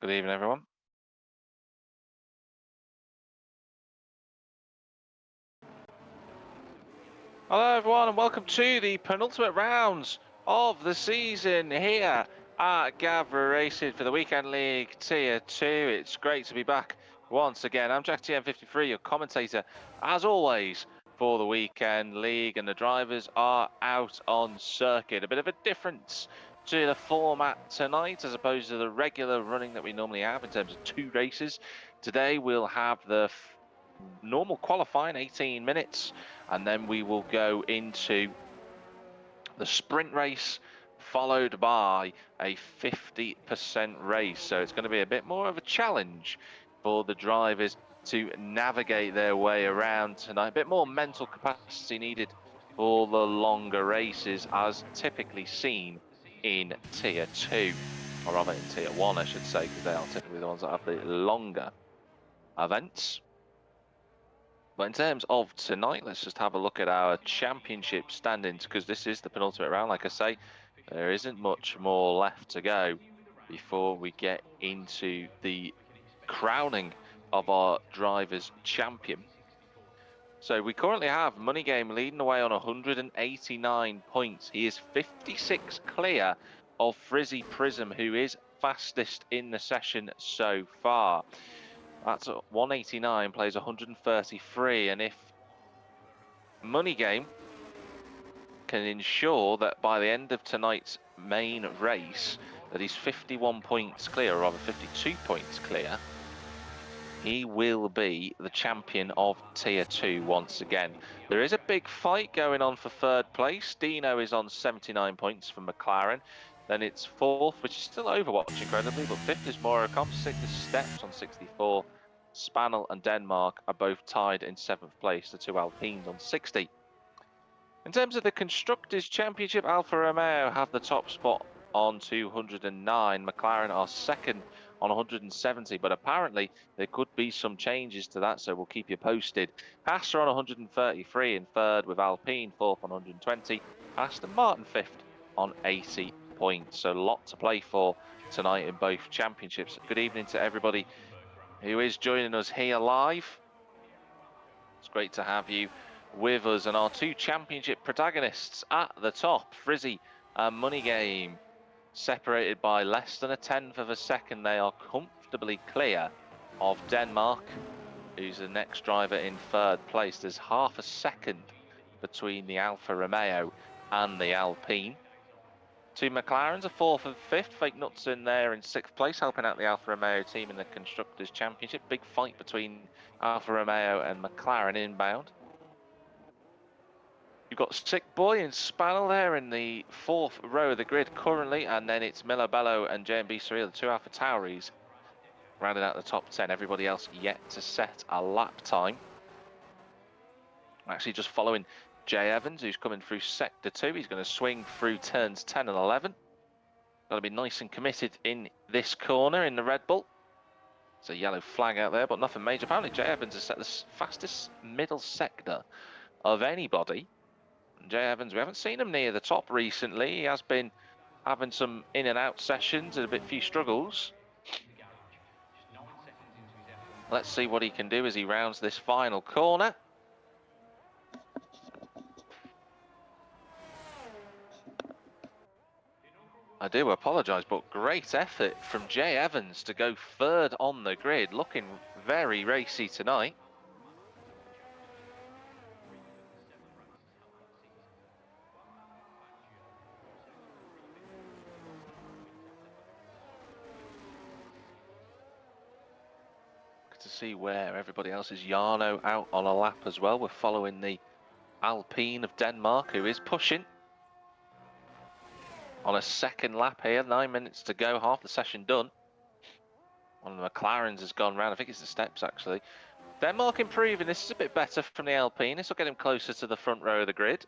Good evening, everyone. Hello, everyone, and welcome to the penultimate rounds of the season here at Gavra Racing for the Weekend League Tier 2. It's great to be back once again. I'm Jack TM53, your commentator, as always, for the Weekend League, and the drivers are out on circuit. A bit of a difference to the format tonight as opposed to the regular running that we normally have in terms of 2 races. Today we'll have the normal qualifying, 18 minutes, and then we will go into the sprint race followed by a 50% race. So it's going to be a bit more of a challenge for the drivers to navigate their way around tonight. A bit more mental capacity needed for the longer races as typically seen in Tier 2, or rather in Tier 1 I should say, because they are typically the ones that have the longer events. But in terms of tonight, let's just have a look at our championship standings, because this is the penultimate round. Like I say, there isn't much more left to go before we get into the crowning of our drivers' champion. So we currently have Money Game leading away on 189 points. He is 56 clear of Frizzy Prism, who is fastest in the session so far. That's 189, plays 133, and if Money Game can ensure that by the end of tonight's main race that he's 51 points clear, or rather 52 points clear, he will be the champion of Tier 2 once again. There is a big fight going on for third place. Dino is on 79 points from McLaren. Then it's fourth, which is still Overwatch, incredibly, but fifth is Moricom, sixth is Steps on 64. Spanel and Denmark are both tied in seventh place, the two Alpines on 60. In terms of the Constructors' Championship, Alfa Romeo have the top spot on 209. McLaren are second on 170, but apparently there could be some changes to that, so we'll keep you posted. Haas are on 133 in third, with Alpine fourth on 120. Aston Martin fifth on 80 points. So a lot to play for tonight in both championships. Good evening to everybody who is joining us here live. It's great to have you with us, and our two championship protagonists at the top, Frizzy and Money Game, separated by less than a tenth of a second. They are comfortably clear of Denmark, who's the next driver in third place. There's half a second between the Alfa Romeo and the Alpine. Two McLarens are fourth and fifth. Fake Nuts in there in sixth place, helping out the Alfa Romeo team in the Constructors' Championship. Big fight between Alfa Romeo and McLaren inbound. You've got Sick Boy and Spanel there in the fourth row of the grid currently, and then it's Miller Bello and JMB Surreal, the two Alpha Tauris, rounded out the top 10. Everybody else yet to set a lap time. Actually just following Jay Evans, who's coming through Sector 2. He's going to swing through turns 10 and 11. Got to be nice and committed in this corner in the Red Bull. It's a yellow flag out there, but nothing major. Apparently Jay Evans has set the fastest middle sector of anybody. Jay Evans, we haven't seen him near the top recently. He has been having some in and out sessions and a bit few struggles. Let's see what he can do as he rounds this final corner. I do apologise, but great effort from Jay Evans to go third on the grid, looking very racy tonight. To see where everybody else is. Jarno out on a lap as well. We're following the Alpine of Denmark, who is pushing on a second lap here. 9 minutes to go, half the session done. One of the McLarens has gone round. I think it's the Steps actually. Denmark improving. This is a bit better from the Alpine. This will get him closer to the front row of the grid.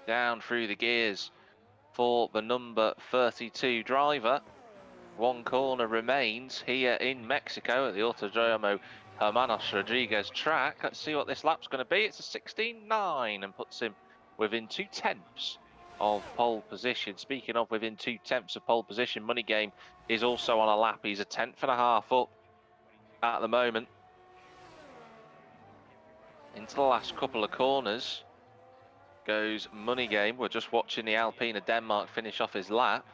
Down through the gears for the number 32 driver. One corner remains here in Mexico at the Autodromo Hermanos Rodriguez track. Let's see what this lap's going to be. It's a 16.9 and puts him within 2 tenths of pole position. Speaking of within 2/10 of pole position, Money Game is also on a lap. He's a 10.5 up at the moment. Into the last couple of corners goes Money Game. We're just watching the Alpine of Denmark finish off his lap.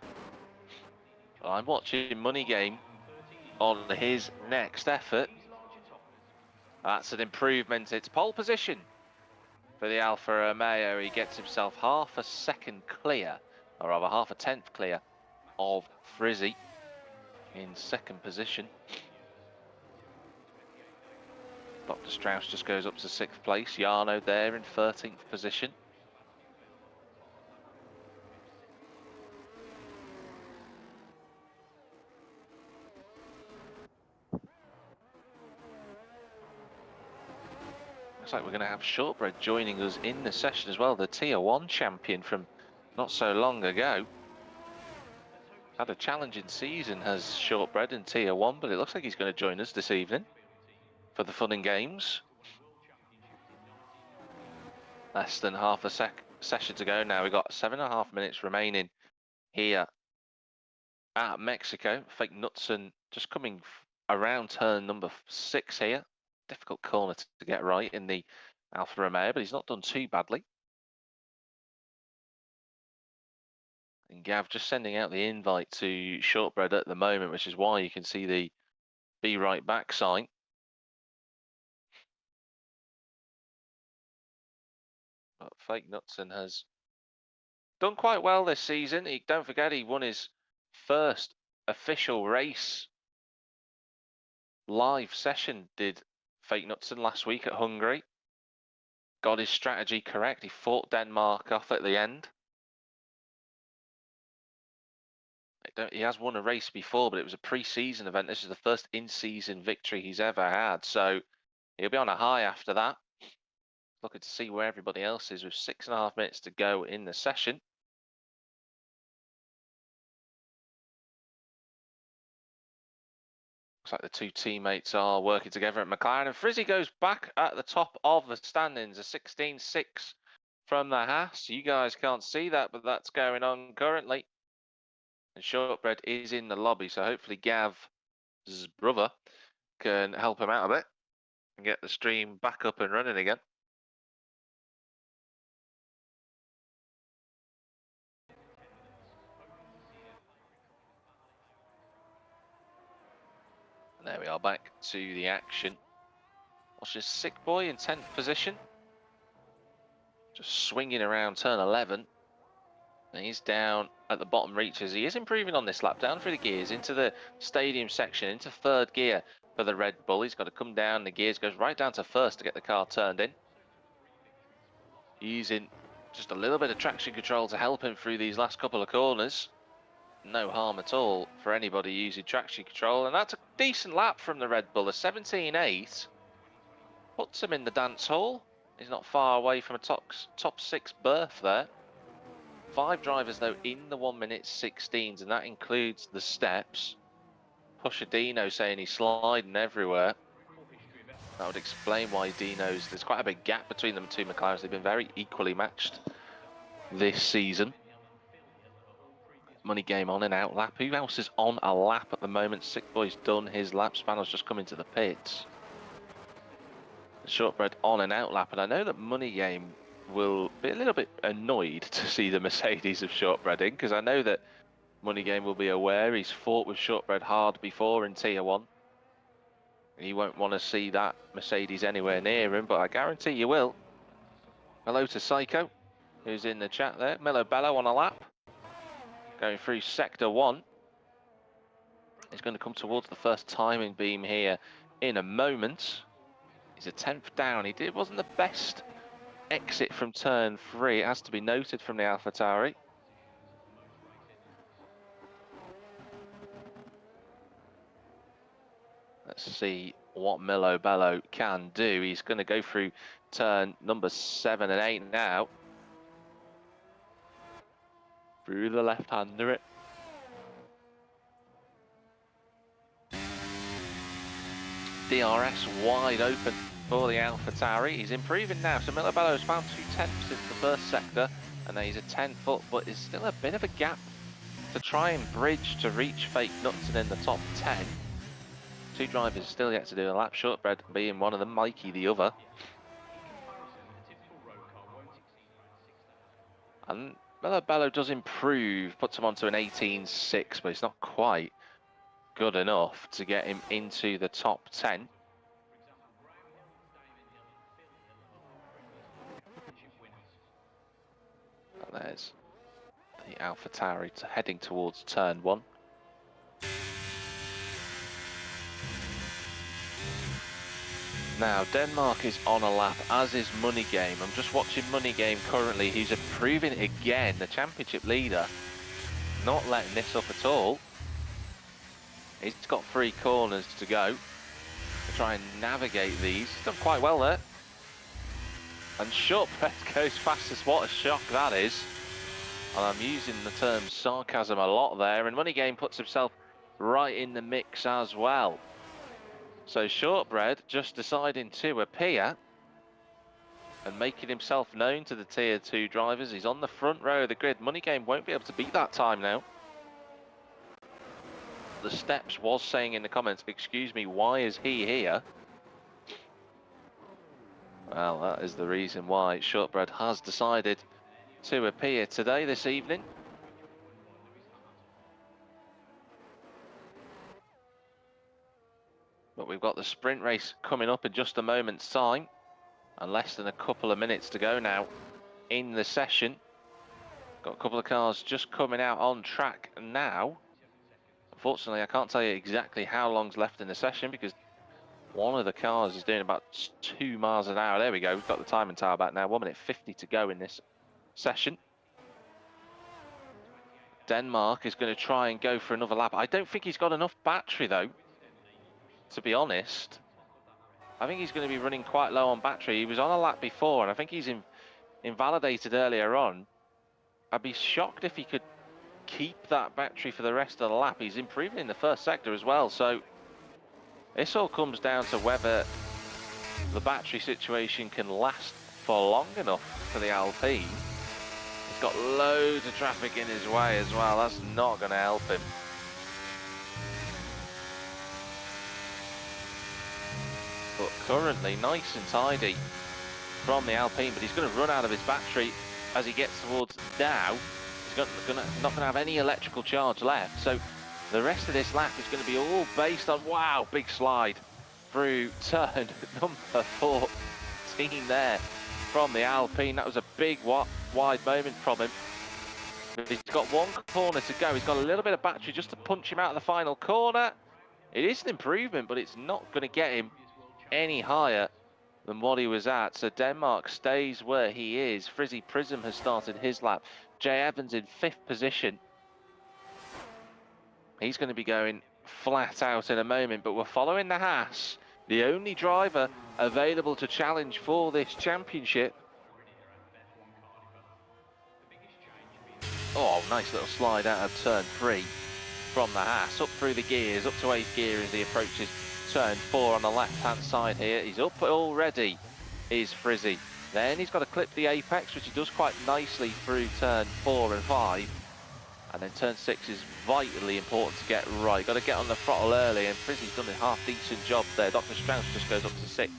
I'm watching Money Game on his next effort. That's an improvement. It's pole position for the Alfa Romeo. He gets himself half a second clear, or rather half a tenth clear of Frizzy in second position. Dr. Strauss just goes up to 6th place. Jarno there in 13th position. Looks like we're going to have Shortbread joining us in the session as well, the Tier 1 champion from not so long ago. Had a challenging season, has Shortbread in Tier 1, but it looks like he's going to join us this evening for the fun and games. Less than half a session to go now. We've got 7.5 minutes remaining here at Mexico. Fake Knutson just coming around turn number 6 here. Difficult corner to get right in the Alfa Romeo, but he's not done too badly. And Gav just sending out the invite to Shortbread at the moment, which is why you can see the be right back sign. But Fake Knutson has done quite well this season. Don't forget, he won his first official race live session, did Fake Knutson last week at Hungary. Got his strategy correct. He fought Denmark off at the end. He has won a race before, but it was a pre-season event. This is the first in-season victory he's ever had, so he'll be on a high after that. Looking to see where everybody else is with 6.5 minutes to go in the session. Looks like the two teammates are working together at McLaren, and Frizzy goes back at the top of the standings, a 16.6 from the Haas. You guys can't see that, but that's going on currently. And Shortbread is in the lobby, so hopefully Gav's brother can help him out a bit and get the stream back up and running again. And there we are, back to the action. Watch this Sick Boy in 10th position. Just swinging around turn 11. And he's down at the bottom reaches. He is improving on this lap, down through the gears into the stadium section, into third gear for the Red Bull. He's got to come down the gears, goes right down to first to get the car turned in. Using just a little bit of traction control to help him through these last couple of corners. No harm at all for anybody using traction control. And that's a decent lap from the Red Bull, a 17.8. Puts him in the dance hall. He's not far away from a top 6 berth there. 5 drivers though in the 1:16s, and that includes the steps. Pusher Dino saying he's sliding everywhere. That would explain why there's quite a big gap between them two McLarens. They've been very equally matched this season. Money Game on and out lap. Who else is on a lap at the moment? Sick Boy's done his lap. Spanner's just come into the pits. Shortbread on and out lap, and I know that Money Game will be a little bit annoyed to see the Mercedes of Shortbread in, because I know that Money Game will be aware he's fought with Shortbread hard before in Tier 1. He won't want to see that Mercedes anywhere near him, but I guarantee you will. Hello to Psycho, who's in the chat there. Mello Bello on a lap. Going through Sector 1. He's going to come towards the first timing beam here in a moment. He's a 10th down. Wasn't the best exit from turn 3. It has to be noted from the AlphaTauri. Let's see what Milo Bello can do. He's going to go through turn number 7 and 8 now. Through the left-hander it. DRS wide open for the AlphaTauri. He's improving now. So Milo Bello's found 2/10 in the first sector And now he's a 10 foot, but there's still a bit of a gap to try and bridge to reach Fake Nutzen in the top 10. Two drivers still yet to do a lap, Shortbread being one of them, Mikey the other. And Bello does improve, puts him onto an 18.6, but it's not quite good enough to get him into the top 10. And there's the AlphaTauri heading towards turn 1. Now, Denmark is on a lap, as is Money Game. I'm just watching Money Game currently. He's improving again, the championship leader. Not letting this up at all. He's got 3 corners to go to try and navigate these. He's done quite well there. And Shortbread goes fastest. What a shock that is. And I'm using the term sarcasm a lot there. And Money Game puts himself right in the mix as well. So Shortbread just deciding to appear and making himself known to the Tier 2 drivers. He's on the front row of the grid. Money Game won't be able to beat that time now. The Steps was saying in the comments, excuse me, why is he here? Well, that is the reason why Shortbread has decided to appear today, this evening. But we've got the sprint race coming up in just a moment's time, and less than a couple of minutes to go now in the session. Got a couple of cars just coming out on track now. Unfortunately, I can't tell you exactly how long's left in the session because one of the cars is doing about 2 miles an hour. There we go. We've got the timing tower back now. 1 minute 50 to go in this session. Denmark is going to try and go for another lap. I don't think he's got enough battery, though, to be honest. I think he's going to be running quite low on battery. He was on a lap before, and I think he's invalidated earlier on. I'd be shocked if he could keep that battery for the rest of the lap. He's improving in the first sector as well, so this all comes down to whether the battery situation can last for long enough for the Alpine. He's got loads of traffic in his way as well. That's not going to help him. But currently nice and tidy from the Alpine, but he's going to run out of his battery as he gets towards Dow. He's not going to have any electrical charge left, so the rest of this lap is going to be all based on, wow, big slide through turn number 14 there from the Alpine. That was a big wide moment from him. But he's got 1 corner to go. He's got a little bit of battery just to punch him out of the final corner. It is an improvement, but it's not going to get him any higher than what he was at. So Denmark stays where he is. Frizzy Prism has started his lap. Jay Evans in 5th position. He's going to be going flat out in a moment, but we're following the Haas, the only driver available to challenge for this championship. Oh, nice little slide out of turn 3 from the Haas, up through the gears, up to 8th gear as he approaches turn 4 on the left-hand side here. He's up already, is Frizzy. Then he's got to clip the apex, which he does quite nicely through turn 4 and 5. And then turn 6 is vitally important to get right. Got to get on the throttle early, and Frizzy's done a half-decent job there. Dr. Strauss just goes up to 6th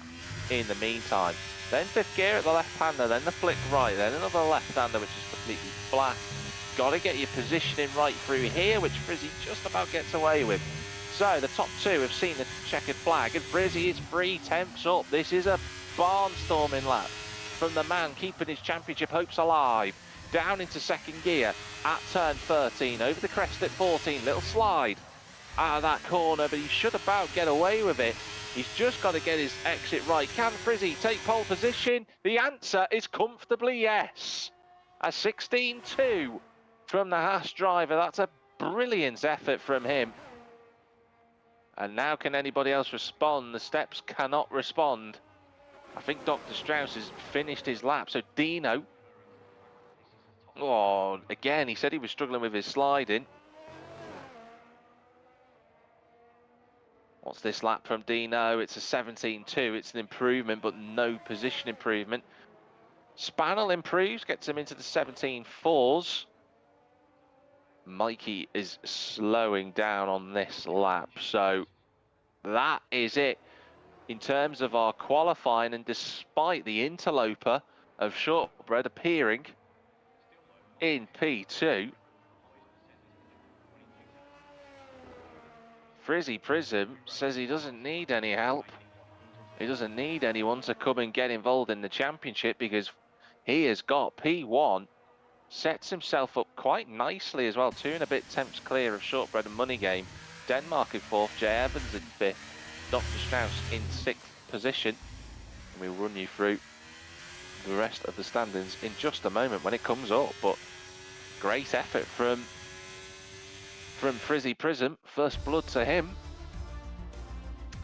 in the meantime. Then 5th gear at the left-hander, then the flick right, then another left-hander, which is completely flat. Got to get your positioning right through here, which Frizzy just about gets away with. So the top 2 have seen the checkered flag, and Frizzy is 3 tenths up. This is a barnstorming lap from the man keeping his championship hopes alive. Down into 2nd gear at turn 13, over the crest at 14, little slide out of that corner, but he should about get away with it. He's just got to get his exit right. Can Frizzy take pole position? The answer is comfortably yes. A 16.2 from the Haas driver. That's a brilliant effort from him. And now can anybody else respond? The Steps cannot respond. I think Dr. Strauss has finished his lap, so Dino. Oh, again, he said he was struggling with his sliding. What's this lap from Dino? It's a 17.2. It's an improvement, but no position improvement. Spannel improves, gets him into the 17.4s. Mikey is slowing down on this lap, so that is it in terms of our qualifying. And despite the interloper of Shortbread appearing in P2, Frizzy Prism says he doesn't need any help. He doesn't need anyone to come and get involved in the championship because he has got P1. Sets himself up quite nicely as well. 2 and a bit temps clear of Shortbread and Money Game. Denmark in 4th, Jay Evans in 5th, Dr. Strauss in 6th position. And we'll run you through the rest of the standings in just a moment when it comes up. But great effort from Frizzy Prism. First blood to him.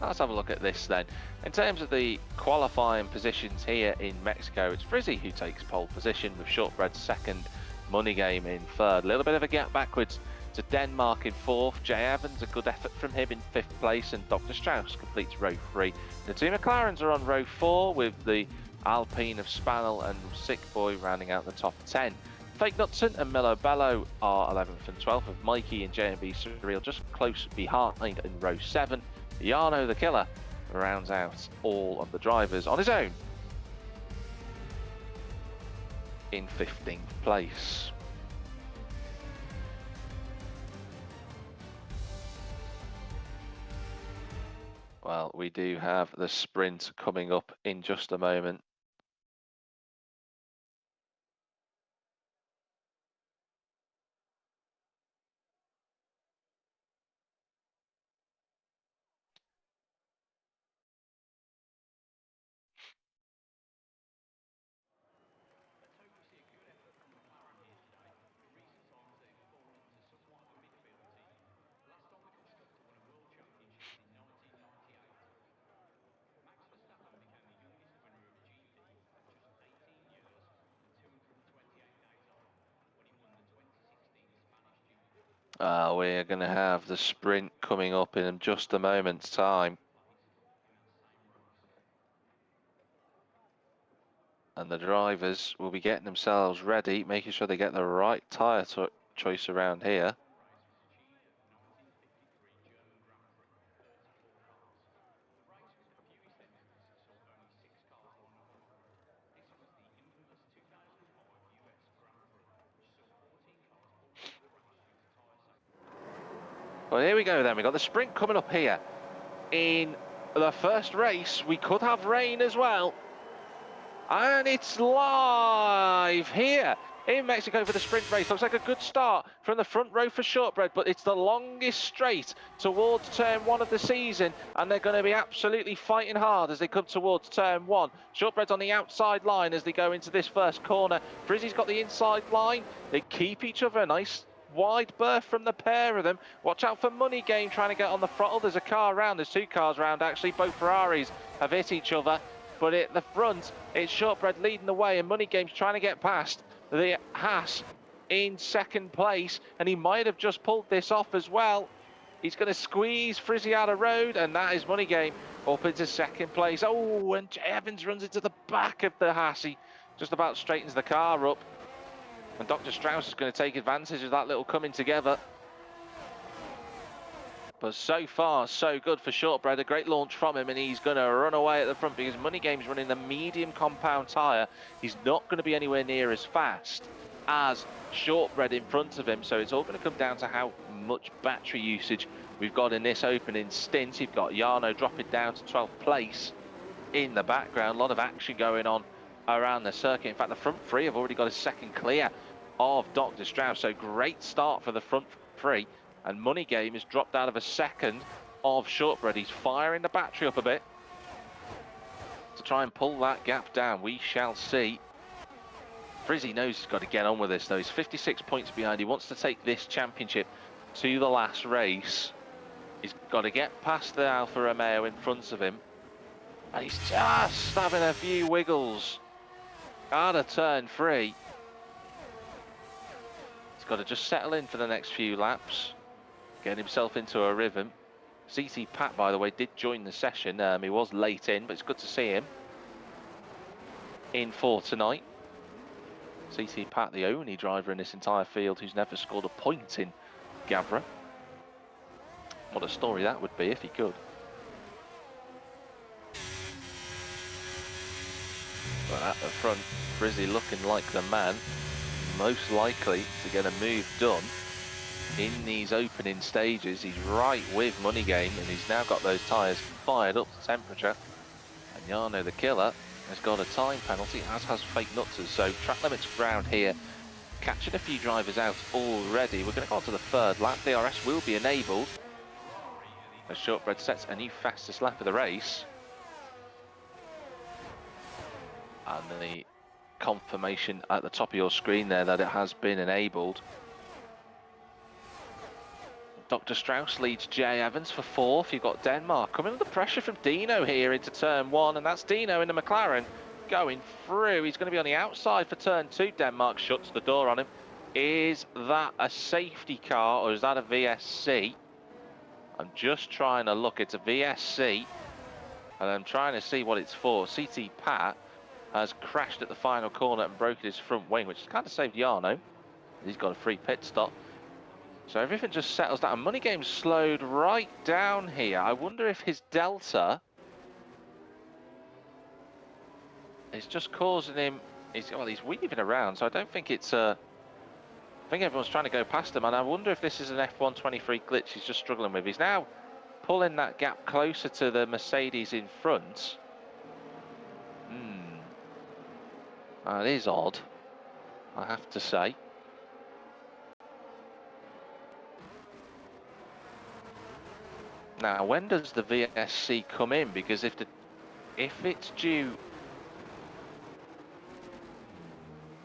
Let's have a look at this then. In terms of the qualifying positions here in Mexico, it's Frizzy who takes pole position with Shortbread second, Money Game in third. A little bit of a gap backwards to Denmark in 4th. Jay Evans, a good effort from him in 5th place, and Dr. Strauss completes row 3. The two McLarens are on row 4 with the Alpine of Spannel and Sick Boy rounding out the top 10. Fake Nutson and Mellow Bellow are 11th and 12th, with Mikey and J&B Surreal just close behind in row 7. Yarno the Killer rounds out all of the drivers on his own in 15th place. Well, we do have the sprint coming up in just a moment. We're going to have the sprint coming up in just a moment's time. And the drivers will be getting themselves ready, making sure they get the right tyre choice around here. Well, here we go then. We've got the sprint coming up here. In the first race, we could have rain as well. And it's live here in Mexico for the sprint race. Looks like a good start from the front row for Shortbread, but it's the longest straight towards turn 1 of the season, and they're going to be absolutely fighting hard as they come towards turn 1. Shortbread's on the outside line as they go into this first corner. Frizzy's got the inside line. They keep each other a nice wide berth from the pair of them. Watch out for Money Game trying to get on the throttle. There's a car around. There's 2 cars around actually. Both Ferraris have hit each other. But at the front, it's Shortbread leading the way, and Money Game's trying to get past the Haas in second place, and he might have just pulled this off as well. He's going to squeeze Frizzy out of road, and that is Money Game up into second place. Oh, and Jay Evans runs into the back of the Haas. He just about straightens the car up, and Dr. Strauss is going to take advantage of that little coming together. But so far, so good for Shortbread. A great launch from him, and he's going to run away at the front because Money Game's running the medium compound tyre. He's not going to be anywhere near as fast as Shortbread in front of him, so it's all going to come down to how much battery usage we've got in this opening stint. You've got Yarno dropping down to 12th place in the background. A lot of action going on around the circuit. In fact, the front 3 have already got a second clear of Dr. Strauss, so great start for the front 3. And Money Game has dropped out of a second of Shortbread. He's firing the battery up a bit to try and pull that gap down. We shall see. Frizzy knows he's got to get on with this, though. He's 56 points behind. He wants to take this championship to the last race. He's got to get past the Alfa Romeo in front of him. And he's just having a few wiggles out of turn 3. He's got to just settle in for the next few laps. Get himself into a rhythm. CT Pat, by the way, did join the session. He was late in, but it's good to see him in for tonight. CT Pat, the only driver in this entire field who's never scored a point in Gavra. What a story that would be if he could. But at the front, Frizzy looking like the man most likely to get a move done in these opening stages. He's right with Money Game, and he's now got those tyres fired up to temperature. And Jarno the Killer has got a time penalty, as has Fake Nutters. So track limits round here, catching a few drivers out already. We're going to go on to the third lap. DRS will be enabled as Shortbread sets a new fastest lap of the race. And the confirmation at the top of your screen there that it has been enabled. Dr. Strauss leads Jay Evans for fourth. You've got Denmark coming under pressure from Dino here into turn one, and that's Dino in the McLaren going through. He's going to be on the outside for turn two. Denmark shuts the door on him. Is that a safety car or is that a VSC? I'm just trying to look. It's a VSC, and I'm trying to see what it's for. CT Pat has crashed at the final corner and broken his front wing, which has kind of saved Jarno. He's got a free pit stop. So everything just settles down. Money Game slowed right down here. I wonder if his delta is just causing him. He's weaving around, so I don't think it's I think everyone's trying to go past him, and I wonder if this is an F123 glitch he's just struggling with. He's now pulling that gap closer to the Mercedes in front. That is odd, I have to say. Now, when does the VSC come in? Because if it's due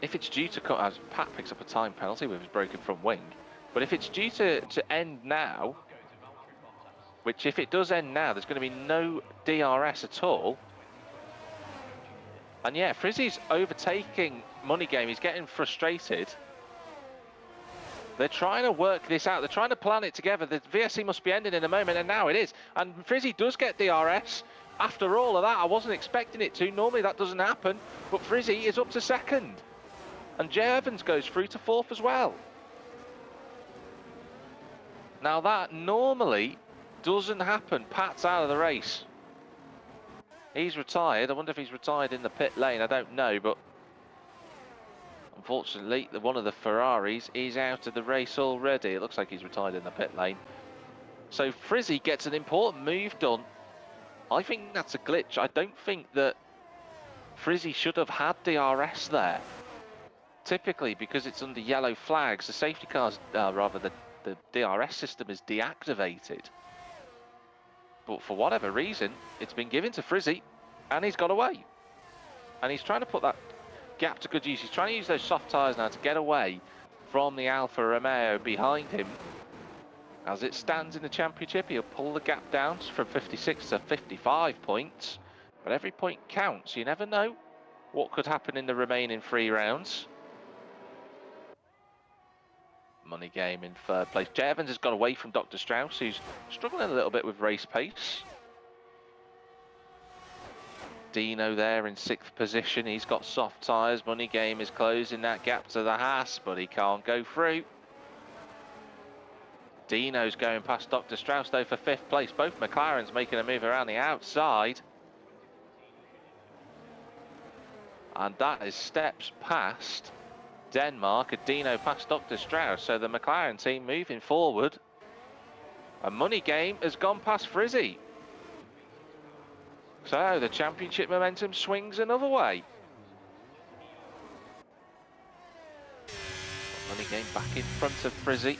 to come, as Pat picks up a time penalty with his broken front wing, but if it's due to end now, which if it does end now, there's going to be no DRS at all. And yeah, Frizzy's overtaking Money Game. He's getting frustrated. They're trying to work this out. They're trying to plan it together. The VSC must be ending in a moment, and now it is. And Frizzy does get DRS. After all of that, I wasn't expecting it to. Normally that doesn't happen, but Frizzy is up to second. And Jay Evans goes through to fourth as well. Now that normally doesn't happen. Pat's out of the race. He's retired. I wonder if he's retired in the pit lane. I don't know, but unfortunately, one of the Ferraris is out of the race already. It looks like he's retired in the pit lane. So Frizzy gets an important move done. I think that's a glitch. I don't think that Frizzy should have had DRS there. Typically, because it's under yellow flags, the safety cars, the DRS system is deactivated. But for whatever reason, it's been given to Frizzy, and he's got away. And he's trying to put that gap to good use. He's trying to use those soft tyres now to get away from the Alfa Romeo behind him. As it stands in the championship, he'll pull the gap down from 56 to 55 points. But every point counts. You never know what could happen in the remaining 3 rounds. Money Game in third place. Jay Evans has got away from Dr. Strauss, who's struggling a little bit with race pace. Dino there in 6th position. He's got soft tyres. Money Game is closing that gap to the Haas, but he can't go through. Dino's going past Dr. Strauss, though, for 5th place. Both McLarens making a move around the outside. And that is steps past Denmark. And Dino past Dr. Strauss. So the McLaren team moving forward. A Money Game has gone past Frizzy. So the championship momentum swings another way. Money Game back in front of Frizzy.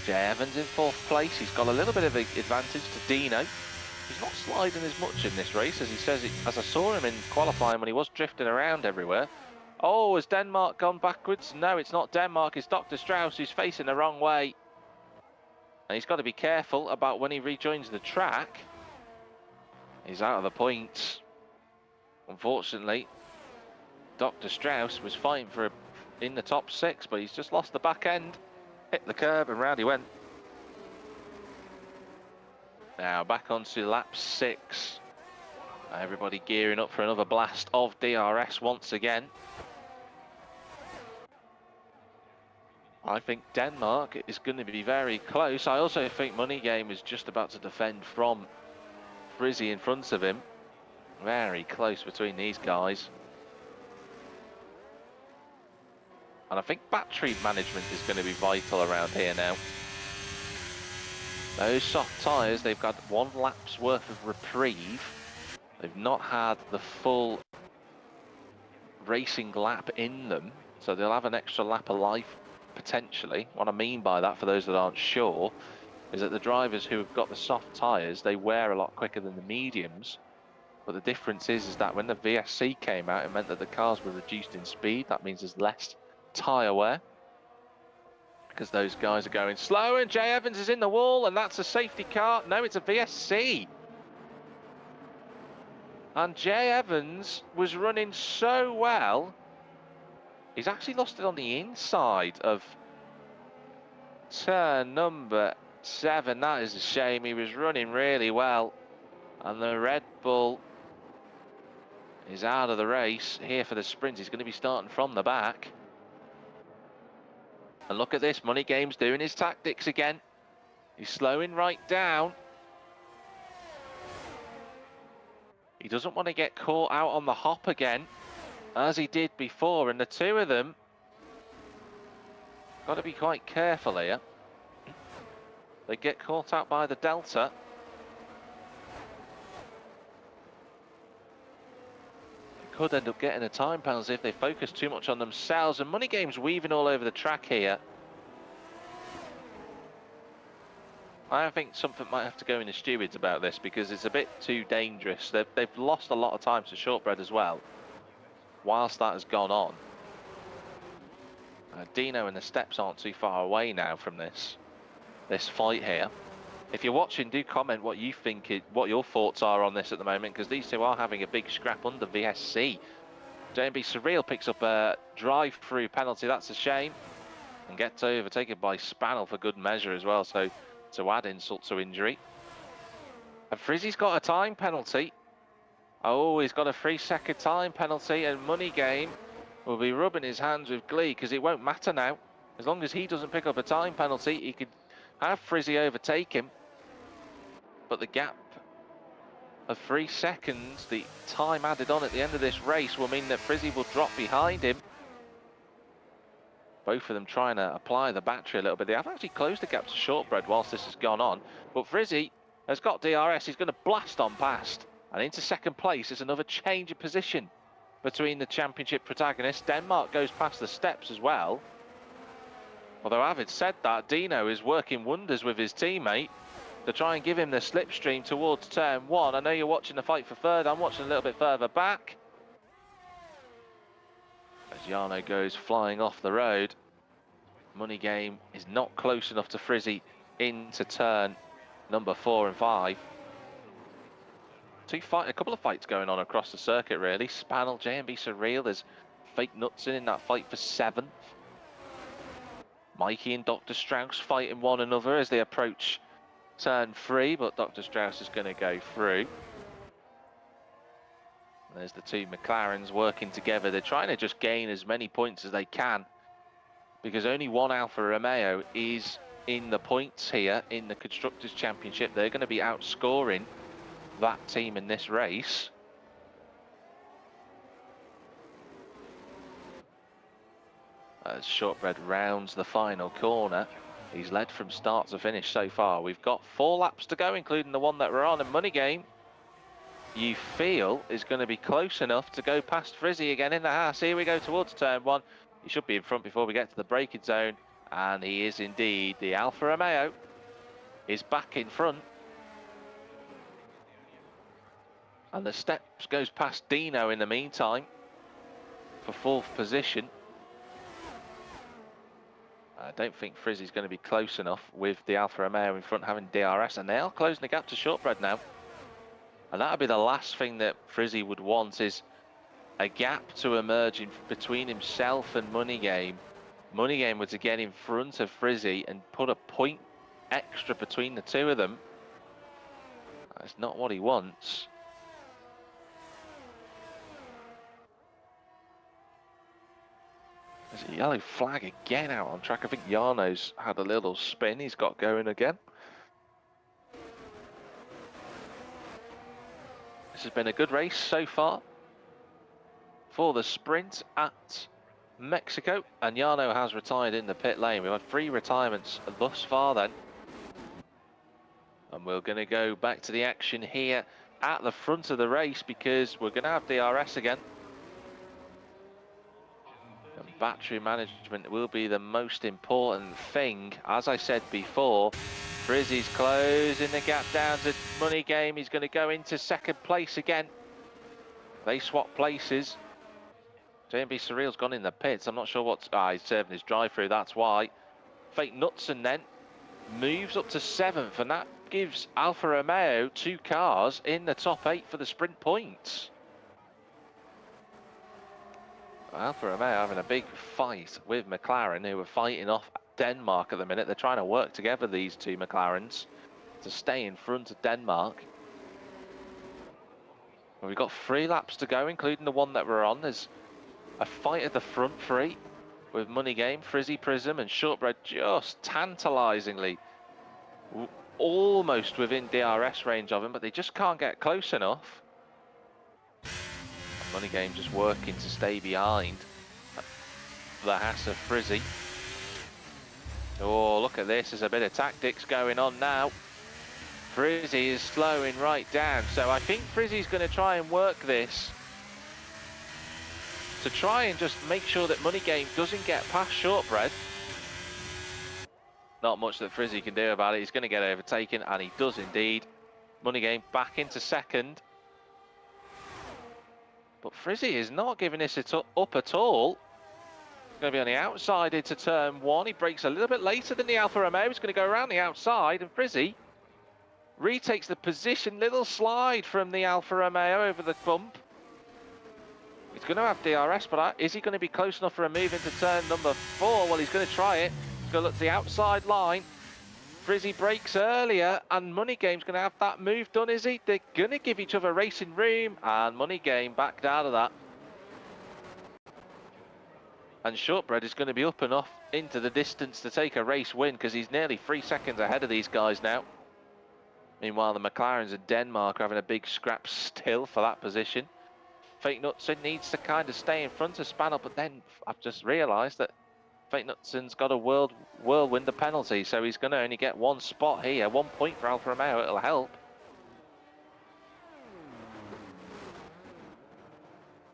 Jay Evans in 4th place. He's got a little bit of an advantage to Dino. He's not sliding as much in this race as he says it, as I saw him in qualifying when he was drifting around everywhere. Oh, has Denmark gone backwards? No, it's not Denmark. It's Dr. Strauss who's facing the wrong way. And he's got to be careful about when he rejoins the track. He's out of the points. Unfortunately, Dr. Strauss was fighting for in the top 6, but he's just lost the back end. Hit the curb and round he went. Now back onto lap 6. Everybody gearing up for another blast of DRS once again. I think Denmark is going to be very close. I also think Money Game is just about to defend from Frizzy in front of him. Very close between these guys. And I think battery management is going to be vital around here now. Those soft tyres, they've got 1 lap's worth of reprieve. They've not had the full racing lap in them, so they'll have an extra lap of life potentially. What I mean by that, for those that aren't sure, is that the drivers who have got the soft tyres, they wear a lot quicker than the mediums. But the difference is that when the VSC came out, it meant that the cars were reduced in speed. That means there's less tyre wear, because those guys are going slow, and Jay Evans is in the wall, and that's a safety car. No, it's a VSC. And Jay Evans was running so well, he's actually lost it on the inside of turn number 7. That is a shame. He was running really well, and the Red Bull is out of the race here for the sprint. He's going to be starting from the back. And look at this, Money Game's doing his tactics again. He's slowing right down. He doesn't want to get caught out on the hop again, as he did before, and the two of them got to be quite careful here. They get caught out by the Delta. They could end up getting a time penalty if they focus too much on themselves, and Money Game's weaving all over the track here. I think something might have to go in the stewards about this, because it's a bit too dangerous. They've lost a lot of time to Shortbread as well, whilst that has gone on. Dino and the steps aren't too far away now from this fight here. If you're watching, do comment what you think, what your thoughts are on this at the moment, because these two are having a big scrap under VSC. JMB Surreal picks up a drive-through penalty. That's a shame, and gets overtaken by Spannel for good measure as well, so to add insult to injury. And Frizzy's got a time penalty. Oh, he's got a 3-second time penalty, and Money Game will be rubbing his hands with glee, because it won't matter now. As long as he doesn't pick up a time penalty, he could have Frizzy overtake him. But the gap of 3 seconds, the time added on at the end of this race, will mean that Frizzy will drop behind him. Both of them trying to apply the battery a little bit. They have actually closed the gap to Shortbread whilst this has gone on. But Frizzy has got DRS. He's going to blast on past. And into second place is another change of position between the championship protagonists. Denmark goes past the steps as well. Although having said that, Dino is working wonders with his teammate to try and give him the slipstream towards turn 1. I know you're watching the fight for third. I'm watching a little bit further back, as Jarno goes flying off the road. Money Game is not close enough to Frizzy into turn number 4 and 5. A couple of fights going on across the circuit really. Spannel, JMB Surreal, there's Fake Nuts in that fight for 7th. Mikey and Dr. Strauss fighting one another as they approach turn 3, but Dr. Strauss is going to go through. There's the two McLarens working together. They're trying to just gain as many points as they can, because only one Alfa Romeo is in the points here in the Constructors' Championship. They're going to be outscoring that team in this race. As Shortbread rounds the final corner, he's led from start to finish so far. We've got 4 laps to go, including the one that we're on, and Money Game, you feel, is going to be close enough to go past Frizzy again in the Haas. Here we go towards turn 1. He should be in front before we get to the braking zone, and he is indeed. The Alfa Romeo is back in front, and the steps goes past Dino in the meantime for 4th position. I don't think Frizzy's going to be close enough with the Alfa Romeo in front having DRS, and they are closing the gap to Shortbread now. And that would be the last thing that Frizzy would want, is a gap to emerge between himself and Money Game. Money Game was to get in front of Frizzy and put a point extra between the two of them. That's not what he wants. There's a yellow flag again out on track. I think Jarno's had a little spin he's got going again. This has been a good race so far for the sprint at Mexico, and Jarno has retired in the pit lane. We've had 3 retirements thus far then. And we're going to go back to the action here at the front of the race because we're going to have DRS again. And battery management will be the most important thing. As I said before, Frizzy's closing the gap down to Money Game. He's going to go into second place again. They swap places. JMB Surreal's gone in the pits. I'm not sure what's... he's serving his drive-through, that's why. Fake Knutson then moves up to 7th, and that gives Alfa Romeo 2 cars in the top 8 for the sprint points. Alfa Romeo having a big fight with McLaren, who are fighting off Denmark at the minute. They're trying to work together, these 2 McLarens, to stay in front of Denmark. Well, we've got 3 laps to go, including the one that we're on. There's a fight at the front 3 with Money Game, Frizzy Prism and Shortbread just tantalisingly almost within DRS range of him, but they just can't get close enough. Money Game just working to stay behind the Haas of Frizzy. Oh, look at this, there's a bit of tactics going on now. Frizzy is slowing right down, so I think Frizzy's going to try and work this to try and just make sure that Money Game doesn't get past Shortbread. Not much that Frizzy can do about it. He's going to get overtaken, and he does indeed. Money Game back into second. But Frizzy is not giving this up at all. Going to be on the outside into turn 1. He brakes a little bit later than the Alfa Romeo. He's going to go around the outside, and Frizzy retakes the position. Little slide from the Alfa Romeo over the bump. He's going to have DRS, but is he going to be close enough for a move into turn number 4? Well, he's going to try it. He's going to look to the outside line. Frizzy brakes earlier, and Money Game's going to have that move done, is he? They're going to give each other racing room, and Money Game backed out of that. And Shortbread is going to be up and off into the distance to take a race win because he's nearly 3 seconds ahead of these guys now. Meanwhile, the McLarens of Denmark are having a big scrap still for that position. Fake Knutson needs to kind of stay in front of Spanel, but then I've just realised that Fake Knutson's got a whirlwind of penalty, so he's going to only get 1 spot here. 1 point for Alfa Romeo, it'll help.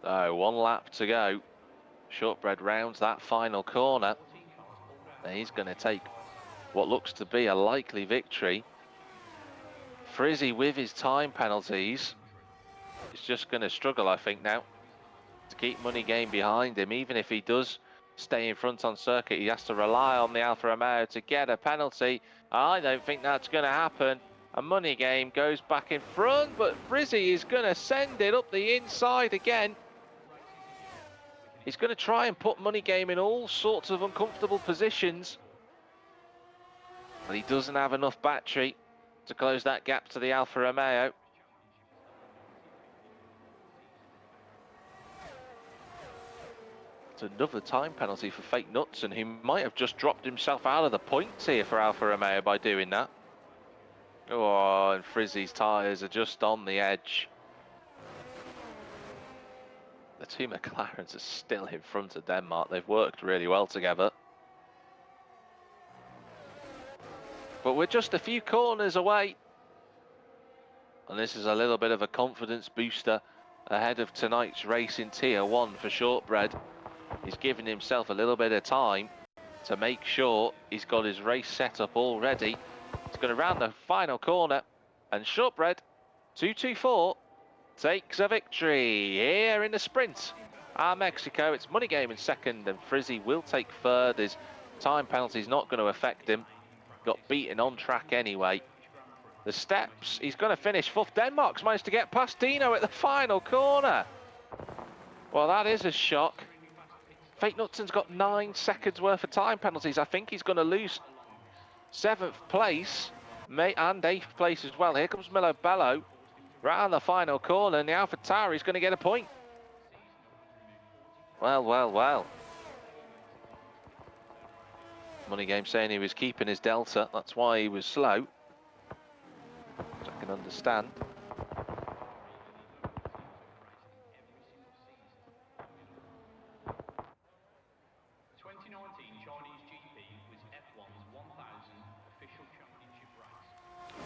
So 1 lap to go. Shortbread rounds that final corner. And he's going to take what looks to be a likely victory. Frizzy with his time penalties is just going to struggle, I think, now to keep Money Game behind him. Even if he does stay in front on circuit, he has to rely on the Alfa Romeo to get a penalty. I don't think that's going to happen. A Money Game goes back in front, but Frizzy is going to send it up the inside again. He's going to try and put Money Game in all sorts of uncomfortable positions, but he doesn't have enough battery to close that gap to the Alfa Romeo. It's another time penalty for Fake Knutson, who might have just dropped himself out of the points here for Alfa Romeo by doing that. Oh, and Frizzy's tyres are just on the edge. The 2 McLarens are still in front of Denmark. They've worked really well together. But we're just a few corners away. And this is a little bit of a confidence booster ahead of tonight's race in Tier 1 for Shortbread. He's giving himself a little bit of time to make sure he's got his race set up already. He's going to round the final corner, and Shortbread 224 takes a victory here in the sprint at Mexico. It's Money Game in second, and Frizzy will take third. His time penalty is not going to affect him. Got beaten on track anyway. The steps, he's going to finish 4th. Denmark's managed to get past Dino at the final corner. Well, that is a shock. Fake Knutson's got 9 seconds worth of time penalties. I think he's going to lose 7th place and 8th place as well. Here comes Milo Bello round the final corner, and the AlphaTauri's going to get a point. Well, well, well. Money Game saying he was keeping his delta, that's why he was slow, which I can understand.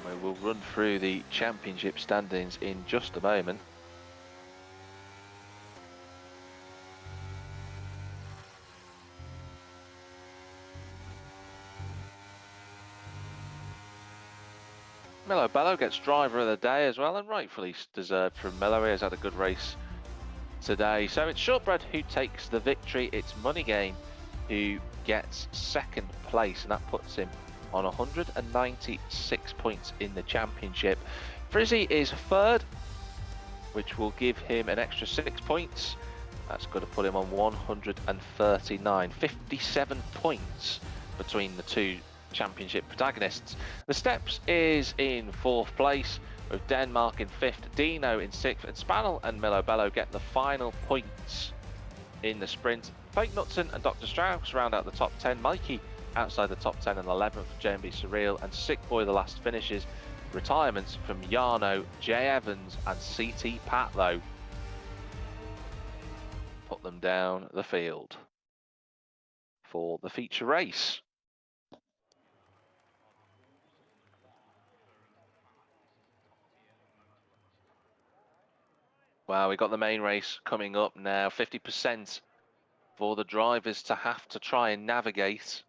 We will run through the championship standings in just a moment. Milo Bello gets driver of the day as well, and rightfully deserved from Milo. He has had a good race today. So it's Shortbread who takes the victory. It's Money Game who gets second place, and that puts him on 196 points in the championship. Frizzy is third, which will give him an extra 6 points. That's going to put him on 139, 57 points between the two championship protagonists. The Steps is in fourth place, with Denmark in fifth, Dino in sixth, and Spannel and Milo Bello get the final points in the sprint. Fake Knutson and Dr. Strauss round out the top 10. Mikey outside the top 10 and 11th for JMB Surreal, and Sick Boy the last finishes. Retirements from Jarno, Jay Evans and CT Patlow put them down the field for the feature race. Well, we've got the main race coming up now. 50% for the drivers to have to try and navigate.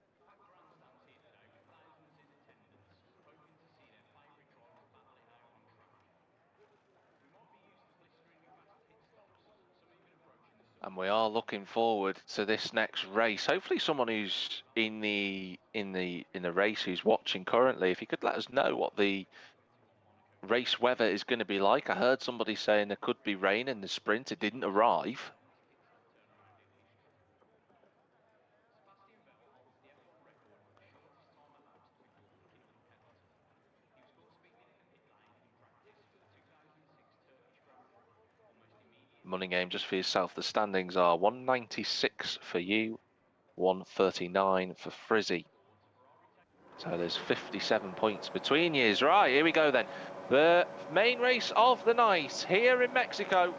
And we are looking forward to this next race. Hopefully someone who's in the race who's watching currently, if you could let us know what the race weather is going to be like. I heard somebody saying there could be rain in the sprint. It didn't arrive. Money Game, just for yourself, the standings are 196 for you, 139 for Frizzy. So there's 57 points between you. Right, here we go then. The main race of the night here in Mexico.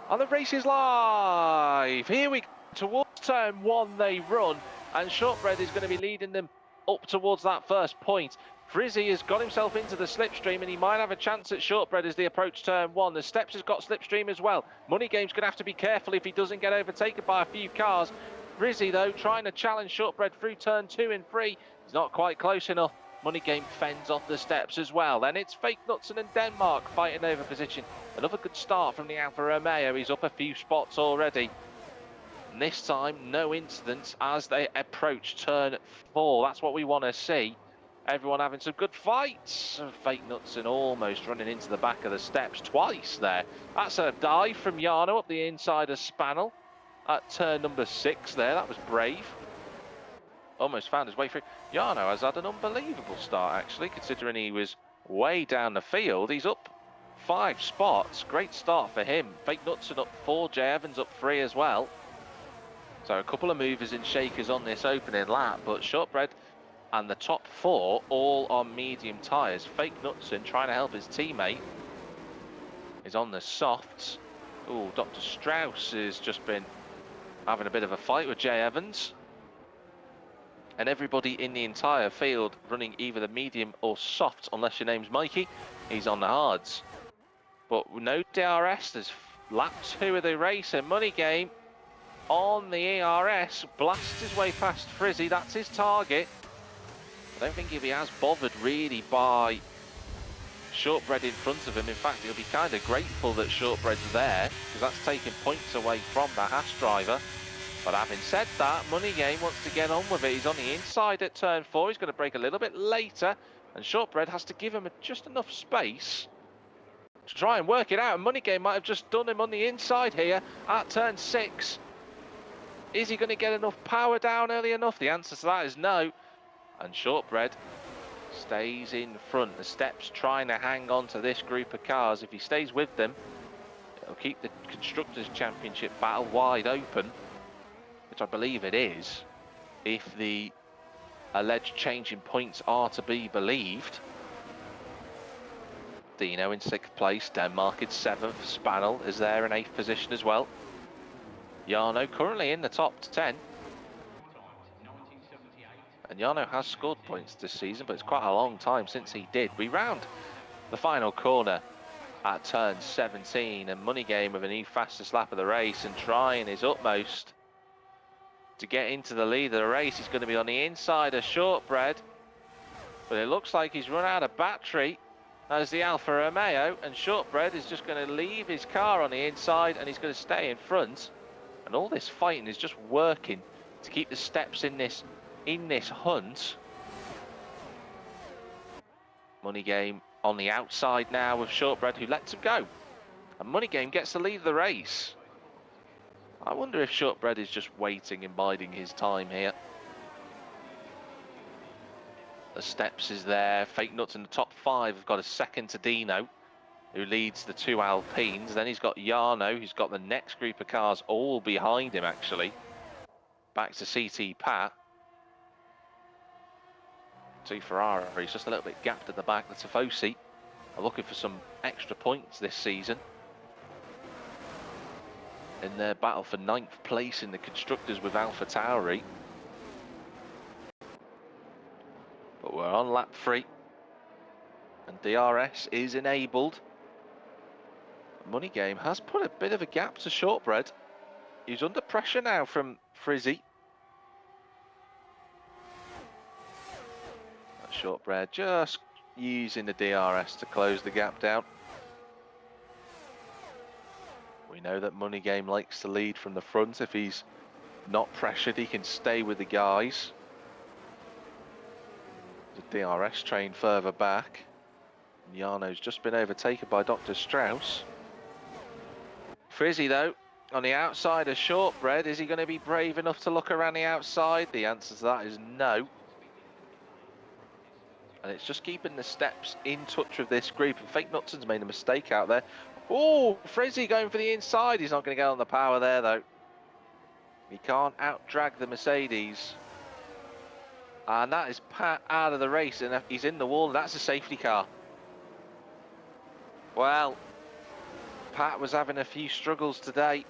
And the race is live. Here we go. Towards turn one they run, and Shortbread is going to be leading them up towards that first point. Frizzy has got himself into the slipstream, and he might have a chance at Shortbread as they approach turn one. The Steps has got slipstream as well. Money Game's going to have to be careful if he doesn't get overtaken by a few cars. Frizzy, though, trying to challenge Shortbread through turn two and three. He's not quite close enough. Money Game fends off the Steps as well. Then it's Fake Knutson and Denmark fighting over position. Another good start from the Alfa Romeo. He's up a few spots already. And this time, no incidents as they approach turn four. That's what we want to see. Everyone having some good fights. Fake Knutson almost running into the back of the Steps twice there. That's a dive from Jarno up the inside of Spannel at turn number 6 there. That was brave. Almost found his way through. Jarno has had an unbelievable start, actually, considering he was way down the field. He's up 5 spots. Great start for him. Fake Knutson up 4, Jay Evans up 3 as well. So a couple of movers and shakers on this opening lap, but Shortbread and the top 4 all on medium tyres. Fake Knutson trying to help his teammate is on the softs. Oh, Dr. Strauss has just been having a bit of a fight with Jay Evans. And everybody in the entire field running either the medium or soft, unless your name's Mikey, he's on the hards. But no DRS, there's lap 2 of the race, and Money Game on the ERS, blasts his way past Frizzy, that's his target. I don't think he'll be as bothered really by Shortbread in front of him. In fact, he'll be kind of grateful that Shortbread's there, because that's taking points away from the Haas driver. But having said that, Money Game wants to get on with it. He's on the inside at turn 4. He's going to brake a little bit later, and Shortbread has to give him just enough space to try and work it out. And Money Game might have just done him on the inside here at turn 6. Is he going to get enough power down early enough? The answer to that is no. And Shortbread stays in front. The Steps trying to hang on to this group of cars. If he stays with them, it'll keep the Constructors' Championship battle wide open, which I believe it is. if the alleged change in points are to be believed. Dino in 6th place, Denmark in 7th, Spanel is there in 8th position as well. Jarno currently in the top 10. And Jarno has scored points this season, but it's quite a long time since he did. We round the final corner at turn 17, and Money Game with a new fastest lap of the race and trying his utmost to get into the lead of the race. He's going to be on the inside of Shortbread, but it looks like he's run out of battery as the Alfa Romeo, and Shortbread is just going to leave his car on the inside and he's going to stay in front. And all this fighting is just working to keep the steps in this hunt. Money Game on the outside now with Shortbread, who lets him go, and Money Game gets the lead of the race. I wonder if Shortbread is just waiting and biding his time here. The steps is there. Fake Nuts in the top 5 have got a second to Dino, who leads the 2 Alpines. Then he's got Jarno, who's got the next group of cars all behind him, actually. Back to CT Pat. 2 Ferraris, just a little bit gapped at the back. The Tifosi are looking for some extra points this season in their battle for 9th place in the Constructors with AlphaTauri. But we're on lap 3. And DRS is enabled. Money Game has put a bit of a gap to Shortbread. He's under pressure now from Frizzy. Shortbread just using the DRS to close the gap down. We know that Money Game likes to lead from the front. If he's not pressured, he can stay with the guys. The DRS train further back. Jarno's just been overtaken by Dr. Strauss. Frizzy, though, on the outside of Shortbread. Is he going to be brave enough to look around the outside? The answer to that is no. And it's just keeping the steps in touch with this group. And Fake Nutson's made a mistake out there. Oh, Frizzy going for the inside. He's not going to get on the power there, though. He can't out-drag the Mercedes. And that is Pat out of the race, and he's in the wall. That's a safety car. Well, Pat was having a few struggles today,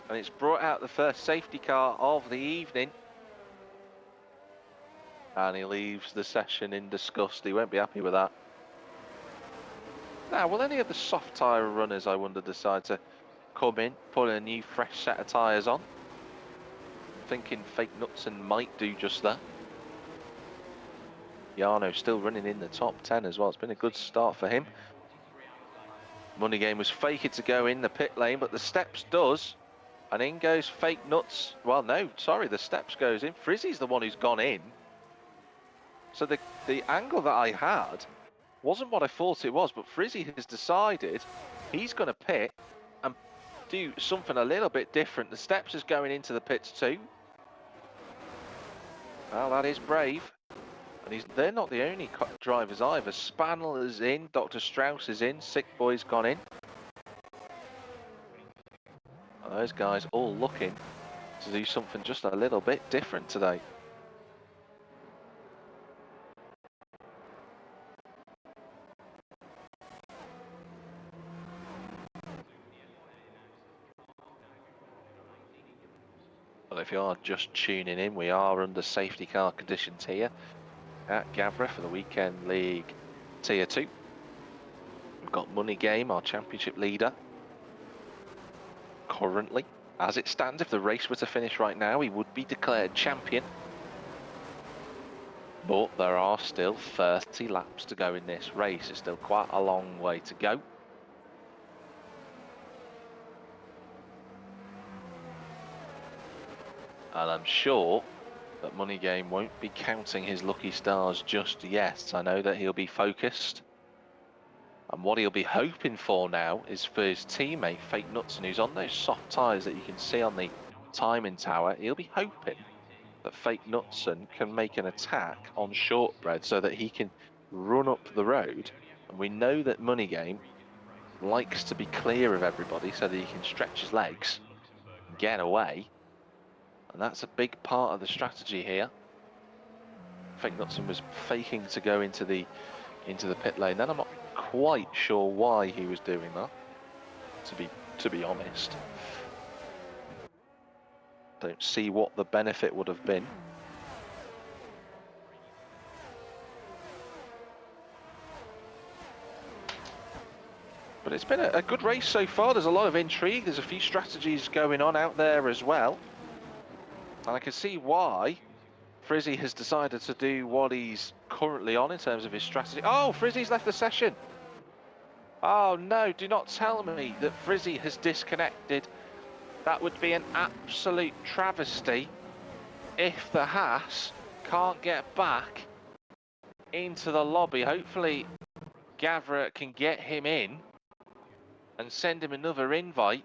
and it's brought out the first safety car of the evening. And he leaves the session in disgust. He won't be happy with that. Now, will any of the soft tyre runners, I wonder, decide to come in, put a new fresh set of tyres on? I'm thinking Fake Nutson might do just that. Jarno still running in the top 10 as well. It's been a good start for him. Money Game was faking to go in the pit lane, but the steps does. And in goes Fake Nuts. Well, no, sorry, the steps goes in. Frizzy's the one who's gone in. So the angle that I had wasn't what I thought it was, but Frizzy has decided he's going to pit and do something a little bit different. The steps is going into the pits too. Well, that is brave. And they're not the only drivers either. Spanel is in, Dr. Strauss is in, Sick Boy's gone in. And those guys all looking to do something just a little bit different today. Well, if you are just tuning in, we are under safety car conditions here at Gavra for the Weekend League Tier 2. We've got Money Game, our championship leader. Currently, as it stands, if the race were to finish right now, he would be declared champion. But there are still 30 laps to go in this race. It's still quite a long way to go. And I'm sure that Money Game won't be counting his lucky stars just yet. I know that he'll be focused. And what he'll be hoping for now is for his teammate, Fake Nutson, who's on those soft tyres that you can see on the timing tower. He'll be hoping that Fake Nutson can make an attack on Shortbread so that he can run up the road. And we know that Money Game likes to be clear of everybody so that he can stretch his legs and get away. And that's a big part of the strategy here. Fake Knutson was faking to go into the pit lane. Then I'm not quite sure why he was doing that, to be honest. Don't see what the benefit would have been. But it's been a good race so far. There's a lot of intrigue. There's a few strategies going on out there as well. And I can see why Frizzy has decided to do what he's currently on in terms of his strategy. Oh, Frizzy's left the session. Oh no, do not tell me that Frizzy has disconnected. That would be an absolute travesty if the Haas can't get back into the lobby. Hopefully Gavra can get him in and send him another invite,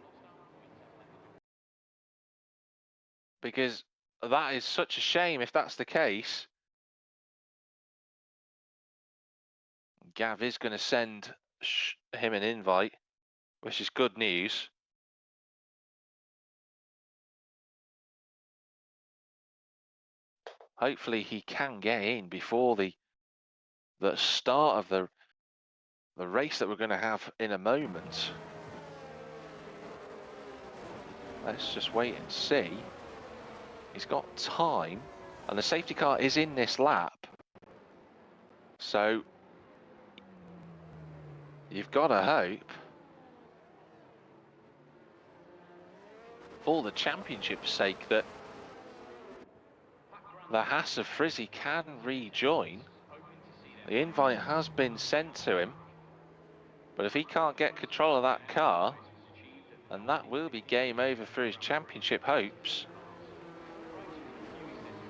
because that is such a shame if that's the case. Gav is going to send him an invite, which is good news. Hopefully he can get in before the start of the race that we're going to have in a moment. Let's just wait and see. He's got time, and the safety car is in this lap. So you've got to hope for the championship's sake that the Haas of Frizzy can rejoin. The invite has been sent to him, but if he can't get control of that car, then that will be game over for his championship hopes.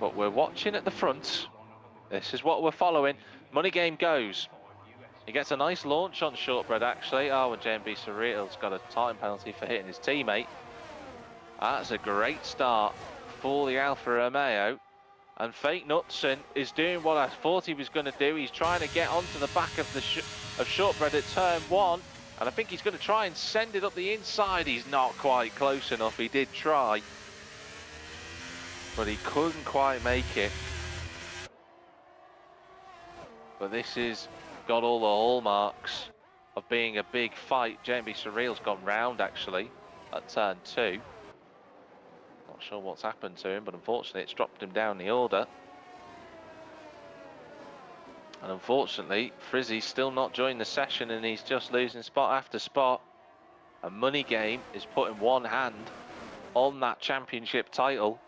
But we're watching at the front. This is what we're following. Money game goes. He gets a nice launch on Shortbread, actually. Oh, and JMB Surreal's got a time penalty for hitting his teammate. That's a great start for the Alfa Romeo. And Fake Knutson is doing what I thought he was going to do. He's trying to get onto the back of the Shortbread at turn 1. And I think he's going to try and send it up the inside. He's not quite close enough. He did try, but he couldn't quite make it. But this has got all the hallmarks of being a big fight. JMB Surreal's gone round, actually, at turn 2. Not sure what's happened to him, but unfortunately it's dropped him down the order. And unfortunately, Frizzy's still not joined the session, and he's just losing spot after spot. A money game is putting one hand on that championship title.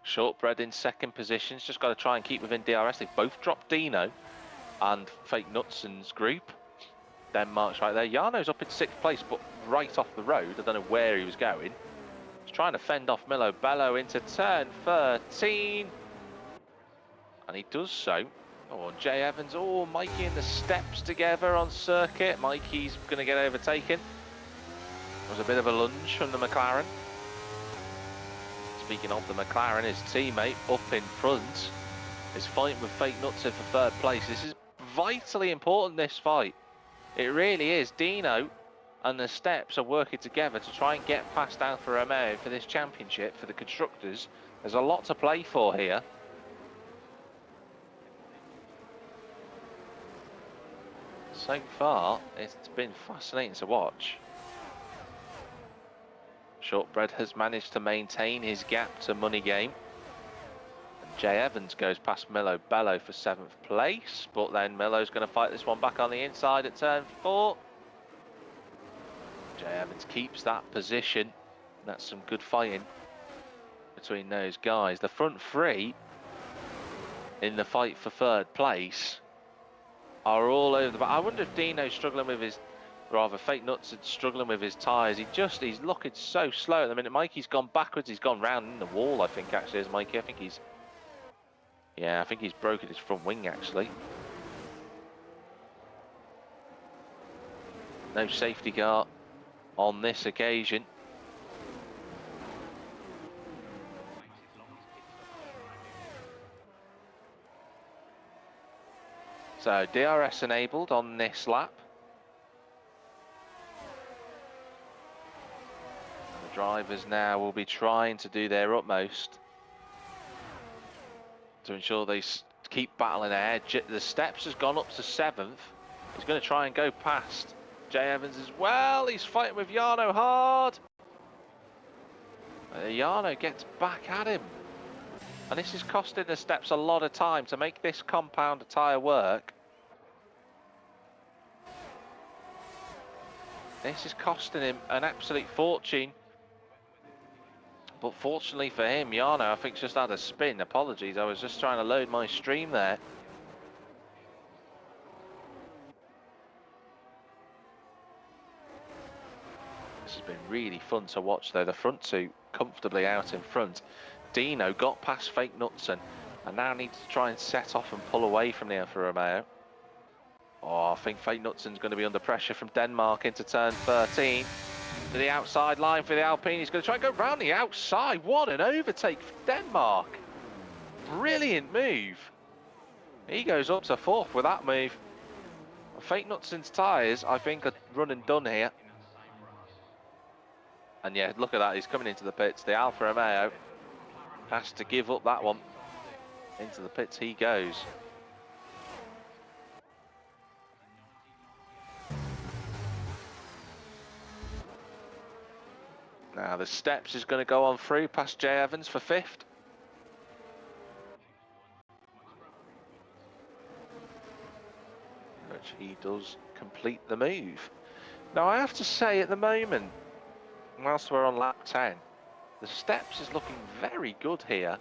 Shortbread in second position. He's just got to try and keep within DRS. They've both dropped Dino and Fake Knutson's group. Denmark's right there. Jarno's up in 6th place, but right off the road. I don't know where he was going. He's trying to fend off Milo Bello into turn 13. And he does so. Oh, Jay Evans. Oh, Mikey and the steps together on circuit. Mikey's going to get overtaken. It was a bit of a lunge from the McLaren. Speaking of the McLaren, his teammate up in front is fighting with Fake Knutson for 3rd place. This is vitally important, this fight. It really is. Dino and the steps are working together to try and get past Alfa Romeo for this championship, for the constructors. There's a lot to play for here. So far, it's been fascinating to watch. Shortbread has managed to maintain his gap to Money Game. And Jay Evans goes past Milo Bello for 7th place, but then Milo's going to fight this one back on the inside at turn 4. Jay Evans keeps that position. That's some good fighting between those guys. The front 3 in the fight for 3rd place are all over the back. I wonder if Dino's struggling with his, rather Fake Nuts struggling with his tyres. He's looking so slow at the minute. Mikey's gone backwards. He's gone round in the wall, I think, actually, is Mikey. I think he's broken his front wing, actually. No safety car on this occasion. So DRS enabled on this lap. drivers now will be trying to do their utmost to ensure they keep battling ahead. The Steps has gone up to 7th. He's going to try and go past Jay Evans as well. He's fighting with Jarno hard. Jarno gets back at him. And this is costing the Steps a lot of time to make this compound tyre work. This is costing him an absolute fortune. But fortunately for him, Jarno, I think, just had a spin. Apologies, I was just trying to load my stream there. This has been really fun to watch, though. The front two comfortably out in front. Dino got past Fake Knutson and now needs to try and set off and pull away from the Alfa Romeo. Oh, I think Fake Knutson's going to be under pressure from Denmark into turn 13. To the outside line for the Alpine. He's going to try and go round the outside. What an overtake for Denmark. Brilliant move. He goes up to 4th with that move. Fake Knutson's tyres, I think, are running done here. And yeah, look at that. He's coming into the pits. The Alfa Romeo has to give up that one. Into the pits he goes. Now the Steps is going to go on through past Jay Evans for 5th. Which he does complete the move. Now I have to say, at the moment, whilst we're on lap 10, the Steps is looking very good here.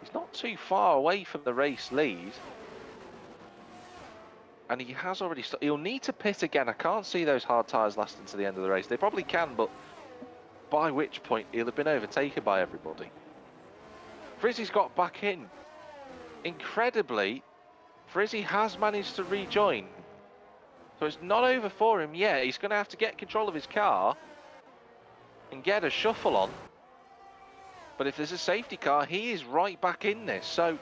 He's not too far away from the race lead. And he has already he'll need to pit again. I can't see those hard tyres lasting to the end of the race. They probably can, but by which point he'll have been overtaken by everybody. Frizzy's got back in. Incredibly, Frizzy has managed to rejoin. So it's not over for him yet. He's going to have to get control of his car and get a shuffle on. But if there's a safety car, he is right back in this. So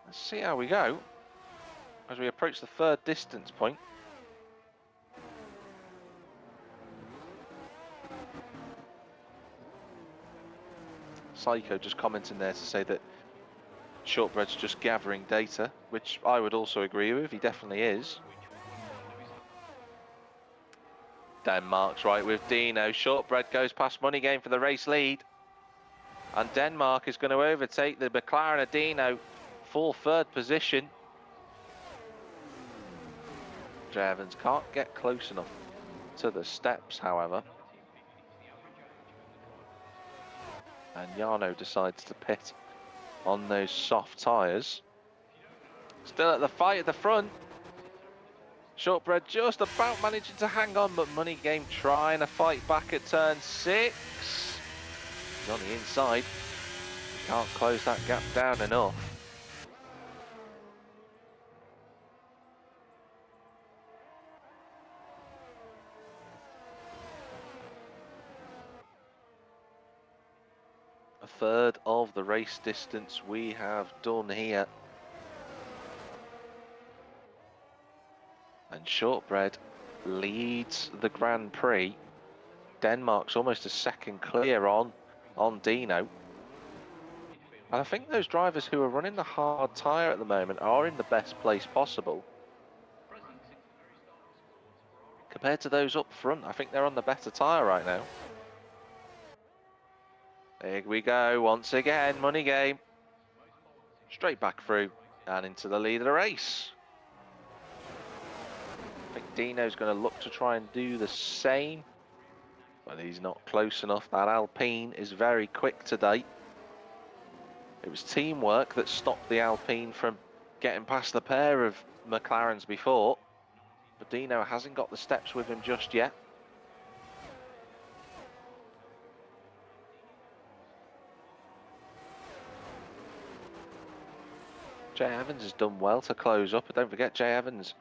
let's see how we go as we approach the 3rd distance point. Psycho just commenting there to say that Shortbread's just gathering data, which I would also agree with. He definitely is. Denmark's right with Dino. Shortbread goes past Money Game for the race lead. And Denmark is going to overtake the McLaren of Dino for 3rd position. Jay Evans can't get close enough to the Steps, however. And Jarno decides to pit on those soft tyres. Still at the fight at the front. Shortbread just about managing to hang on, but Money Game trying to fight back at turn 6. He's on the inside. He can't close that gap down enough. A 3rd of the race distance we have done here. And Shortbread leads the Grand Prix. Denmark's almost a second clear on Dino. And I think those drivers who are running the hard tyre at the moment are in the best place possible. Compared to those up front, I think they're on the better tyre right now. Here we go, once again, Money Game. Straight back through and into the lead of the race. I think Dino's going to look to try and do the same, but he's not close enough. That Alpine is very quick today. It was teamwork that stopped the Alpine from getting past the pair of McLarens before, but Dino hasn't got the Steps with him just yet. Jay Evans has done well to close up, but don't forget Jay Evans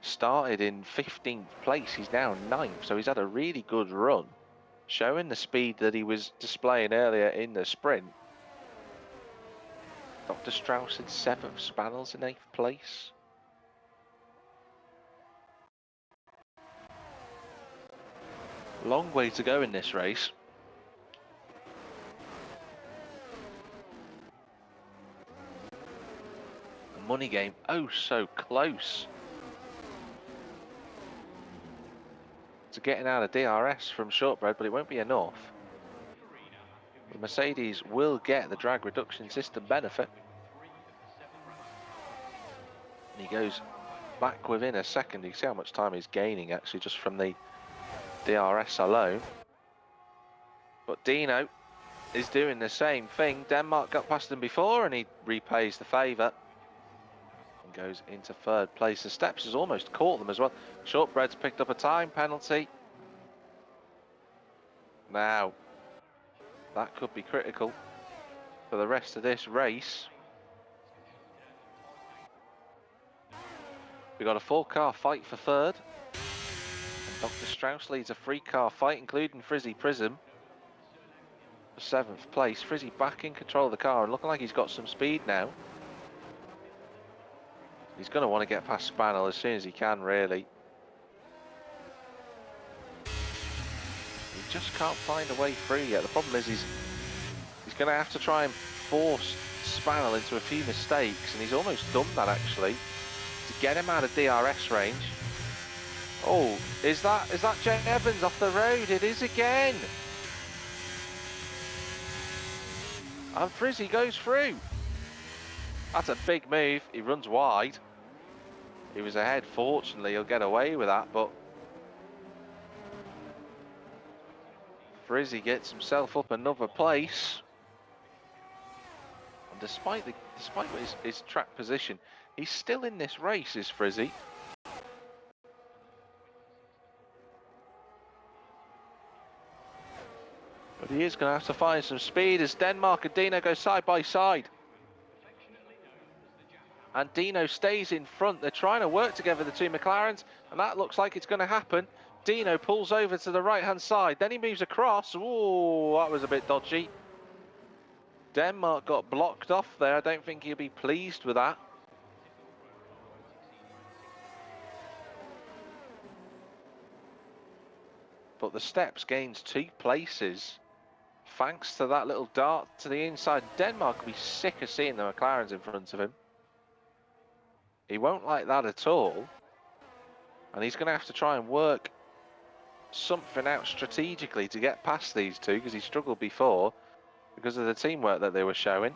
started in 15th place. He's now 9th, so he's had a really good run, showing the speed that he was displaying earlier in the sprint. Dr. Strauss in 7th, Spannels in 8th place. Long way to go in this race. The money game, oh so close to getting out of DRS from Shortbread, but it won't be enough. The Mercedes will get the drag reduction system benefit. And he goes back within a second. You can see how much time he's gaining actually just from the DRS alone. But Dino is doing the same thing. Denmark got past him before and he repays the favour and goes into third place. The steps has almost caught them as well. Shortbread's picked up a time penalty. Now, that could be critical for the rest of this race. We've got a 4-car fight for third. And Dr. Strauss leads a 3-car fight, including Frizzy Prism. For 7th place. Frizzy back in control of the car and looking like he's got some speed now. He's going to want to get past Spannel as soon as he can, really. He just can't find a way through yet. The problem is he's going to have to try and force Spannel into a few mistakes, and he's almost done that actually to get him out of DRS range. Oh, is that Jay Evans off the road? It is again. And Frizzy goes through. That's a big move. He runs wide. He was ahead. Fortunately, he'll get away with that, but Frizzy gets himself up another place. And despite his track position, he's still in this race, is Frizzy. But he is going to have to find some speed as Denmark and Dino go side by side. And Dino stays in front. They're trying to work together, the two McLarens, and that looks like it's going to happen. Dino pulls over to the right-hand side. Then he moves across. Ooh, that was a bit dodgy. Denmark got blocked off there. I don't think he'll be pleased with that. But the steps gains 2 places. Thanks to that little dart to the inside. Denmark will be sick of seeing the McLarens in front of him. He won't like that at all. And he's going to have to try and work something out strategically to get past these two, because he struggled before because of the teamwork that they were showing.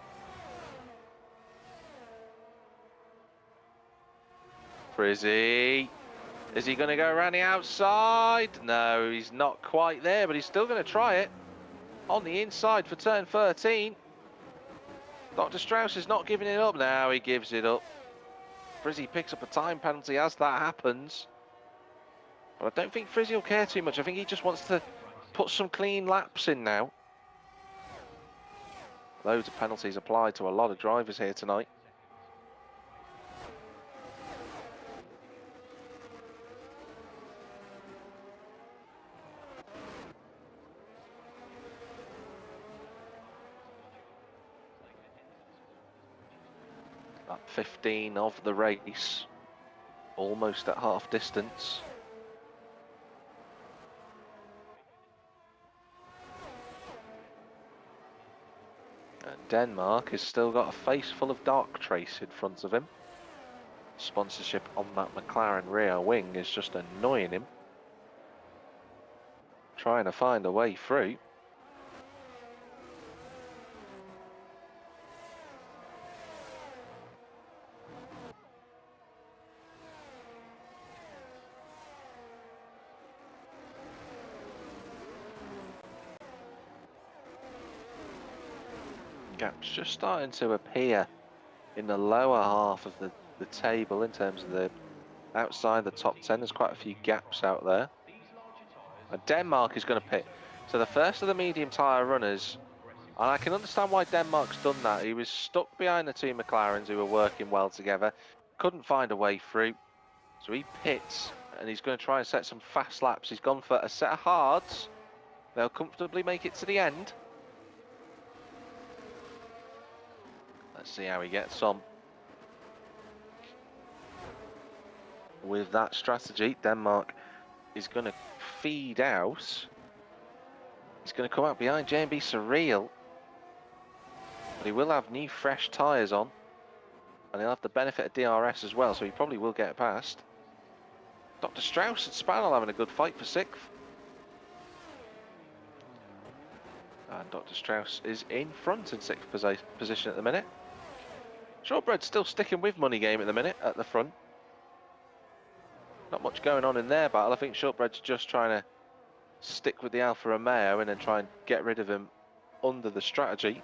Frizzy. Is he going to go around the outside? No, he's not quite there, but he's still going to try it. On the inside for turn 13. Dr. Strauss is not giving it up now. He gives it up. Frizzy picks up a time penalty as that happens. But I don't think Frizzy will care too much. I think he just wants to put some clean laps in now. Loads of penalties applied to a lot of drivers here tonight. Lap 15 of the race. Almost at half distance. And Denmark has still got a face full of dark trace in front of him. Sponsorship on that McLaren rear wing is just annoying him. Trying to find a way through. Gaps just starting to appear in the lower half of the table in terms of the outside the top 10. There's quite a few gaps out there. And Denmark is going to pit. So the first of the medium tyre runners, and I can understand why Denmark's done that. He was stuck behind the two McLarens who were working well together, couldn't find a way through. So he pits and he's going to try and set some fast laps. He's gone for a set of hards. They'll comfortably make it to the end. Let's see how he gets on. With that strategy, Denmark is going to feed out He's going to come out behind J&B Surreal. But he will have new fresh tyres on. And he'll have the benefit of DRS as well, so he probably will get past. Dr. Strauss and Spanel having a good fight for 6th. And Dr. Strauss is in front in 6th position at the minute. Shortbread's still sticking with Money Game at the minute at the front. Not much going on in their battle. I think Shortbread's just trying to stick with the Alfa Romeo and then try and get rid of him under the strategy.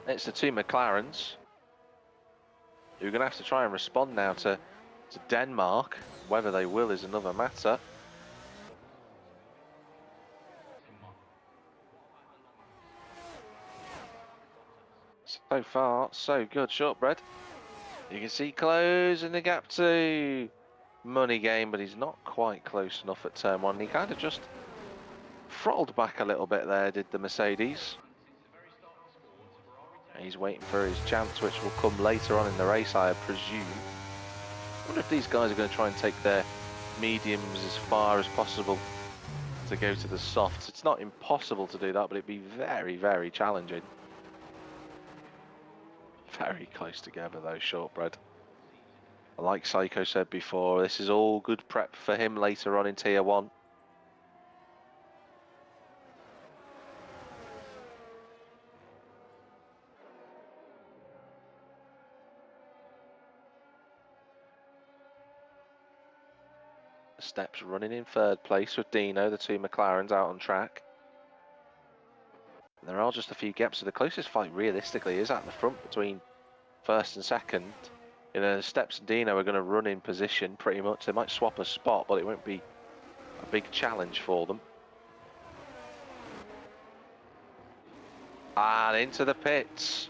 It's the 2 McLarens who are going to have to try and respond now to Denmark. Whether they will is another matter. So far, so good, Shortbread. You can see closing the gap to Money Game, but he's not quite close enough at turn 1. He kind of just throttled back a little bit there, did the Mercedes. He's waiting for his chance, which will come later on in the race, I presume. I wonder if these guys are going to try and take their mediums as far as possible to go to the softs. It's not impossible to do that, but it'd be very, very challenging. Very close together though, Shortbread. Like Psycho said before, this is all good prep for him later on in Tier 1. Steps running in 3rd place with Dino, the 2 McLarens out on track. There are just a few gaps, so the closest fight realistically is at the front between 1st and 2nd. You know, Steps and Dino are going to run in position pretty much. They might swap a spot, but it won't be a big challenge for them. And into the pits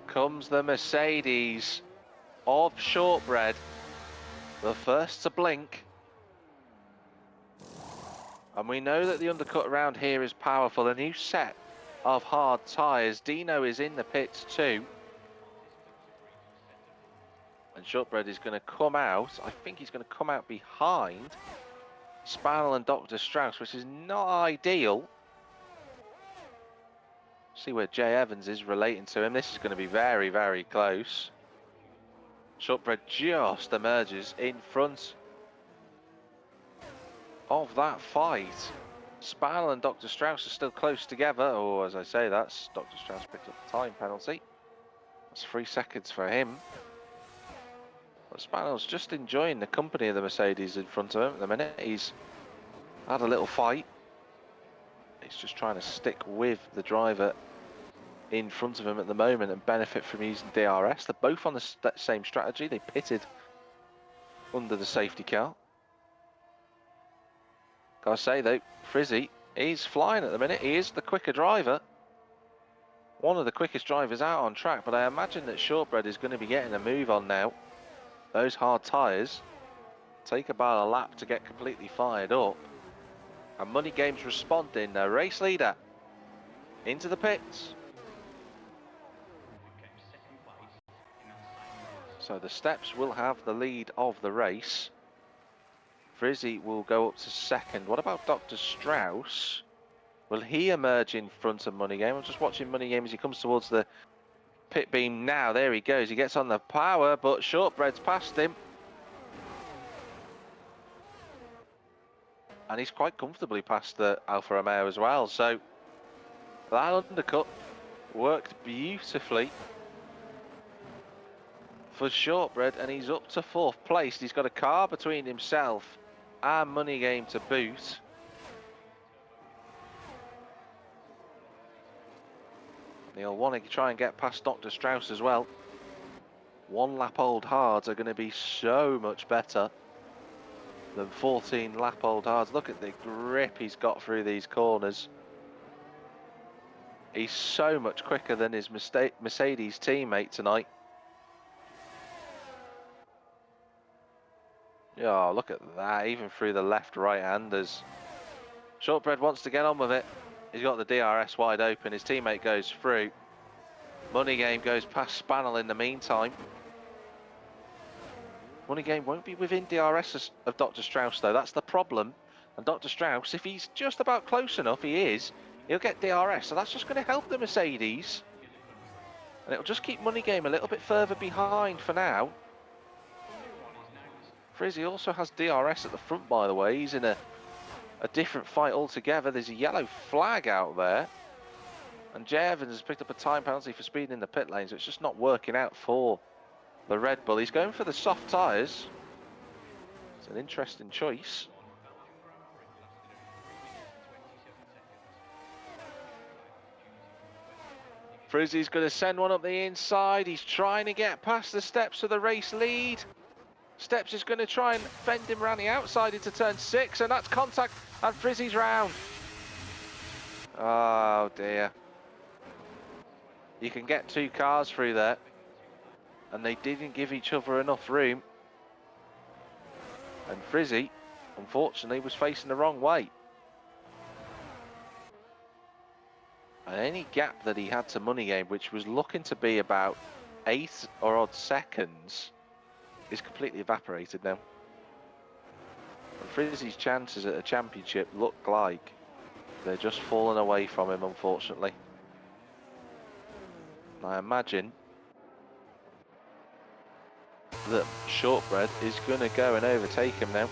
comes the Mercedes of Shortbread, the first to blink. And we know that the undercut around here is powerful. A new set of hard tyres. Dino is in the pits too. And Shortbread is going to come out. I think he's going to come out behind Spanel and Dr. Strauss, which is not ideal. See where Jay Evans is relating to him. This is going to be very, very close. Shortbread just emerges in front of that fight. Spanel and Dr. Strauss are still close together. Or as I say, that's Dr. Strauss picked up the time penalty. That's 3 seconds for him. But Spanel's just enjoying the company of the Mercedes in front of him at the minute. He's had a little fight. He's just trying to stick with the driver in front of him at the moment and benefit from using DRS. They're both on the same strategy. They pitted under the safety car. Gotta say though, Frizzy, he's flying at the minute. He is the quicker driver. One of the quickest drivers out on track, but I imagine that Shortbread is going to be getting a move on now. Those hard tyres take about a lap to get completely fired up. And Money Game's responding, the race leader into the pits. So the Steps will have the lead of the race. Frizzy will go up to 2nd. What about Dr. Strauss? Will he emerge in front of Money Game? I'm just watching Money Game as he comes towards the pit beam now. There he goes. He gets on the power, but Shortbread's past him. And he's quite comfortably past the Alfa Romeo as well. So that undercut worked beautifully for Shortbread, and he's up to 4th place. He's got a car between himself and Money Game to boot. He'll want to try and get past Dr. Strauss as well. 1 lap old hards are going to be so much better than 14 lap old hards. Look at the grip he's got through these corners. He's so much quicker than his Mercedes teammate tonight. Oh, look at that, even through the left right-handers. Shortbread wants to get on with it. He's got the DRS wide open. His teammate goes through. Money Game goes past Spanel in the meantime. Money Game won't be within DRS of Dr. Strauss though. That's the problem. And Dr. Strauss, if he's just about close enough, he'll get DRS. So that's just going to help the Mercedes. And it'll just keep Money Game a little bit further behind for now. Frizzy also has DRS at the front, by the way. He's in a different fight altogether. There's a yellow flag out there. And Jay Evans has picked up a time penalty for speeding in the pit lane, so it's just not working out for the Red Bull. He's going for the soft tyres. It's an interesting choice. Frizzy's going to send one up the inside. He's trying to get past the Steps of the race lead. Steps is going to try and fend him around the outside into turn 6, and that's contact, and Frizzy's round. Oh dear. You can get 2 cars through there, and they didn't give each other enough room. And Frizzy, unfortunately, was facing the wrong way. And any gap that he had to Money Game, which was looking to be about 8 or odd seconds, is completely evaporated now. And Frizzy's chances at a championship look like they're just falling away from him, unfortunately. And I imagine that Shortbread is going to go and overtake him now.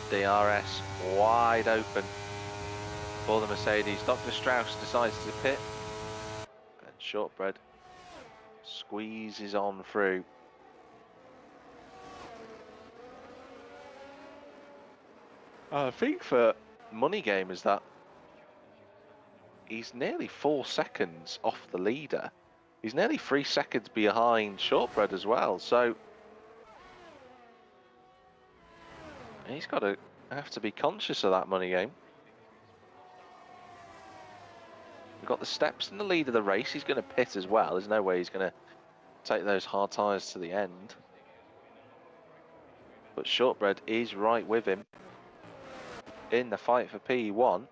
DRS wide open for the Mercedes. Dr. Strauss decides to pit, and Shortbread squeezes on through. I think for Money Game is that he's nearly 4 seconds off the leader. He's nearly 3 seconds behind Shortbread as well, so he's got to have to be conscious of that Money Game. We've got the Steps in the lead of the race. He's going to pit as well. There's no way he's going to take those hard tyres to the end. But Shortbread is right with him in the fight for P1.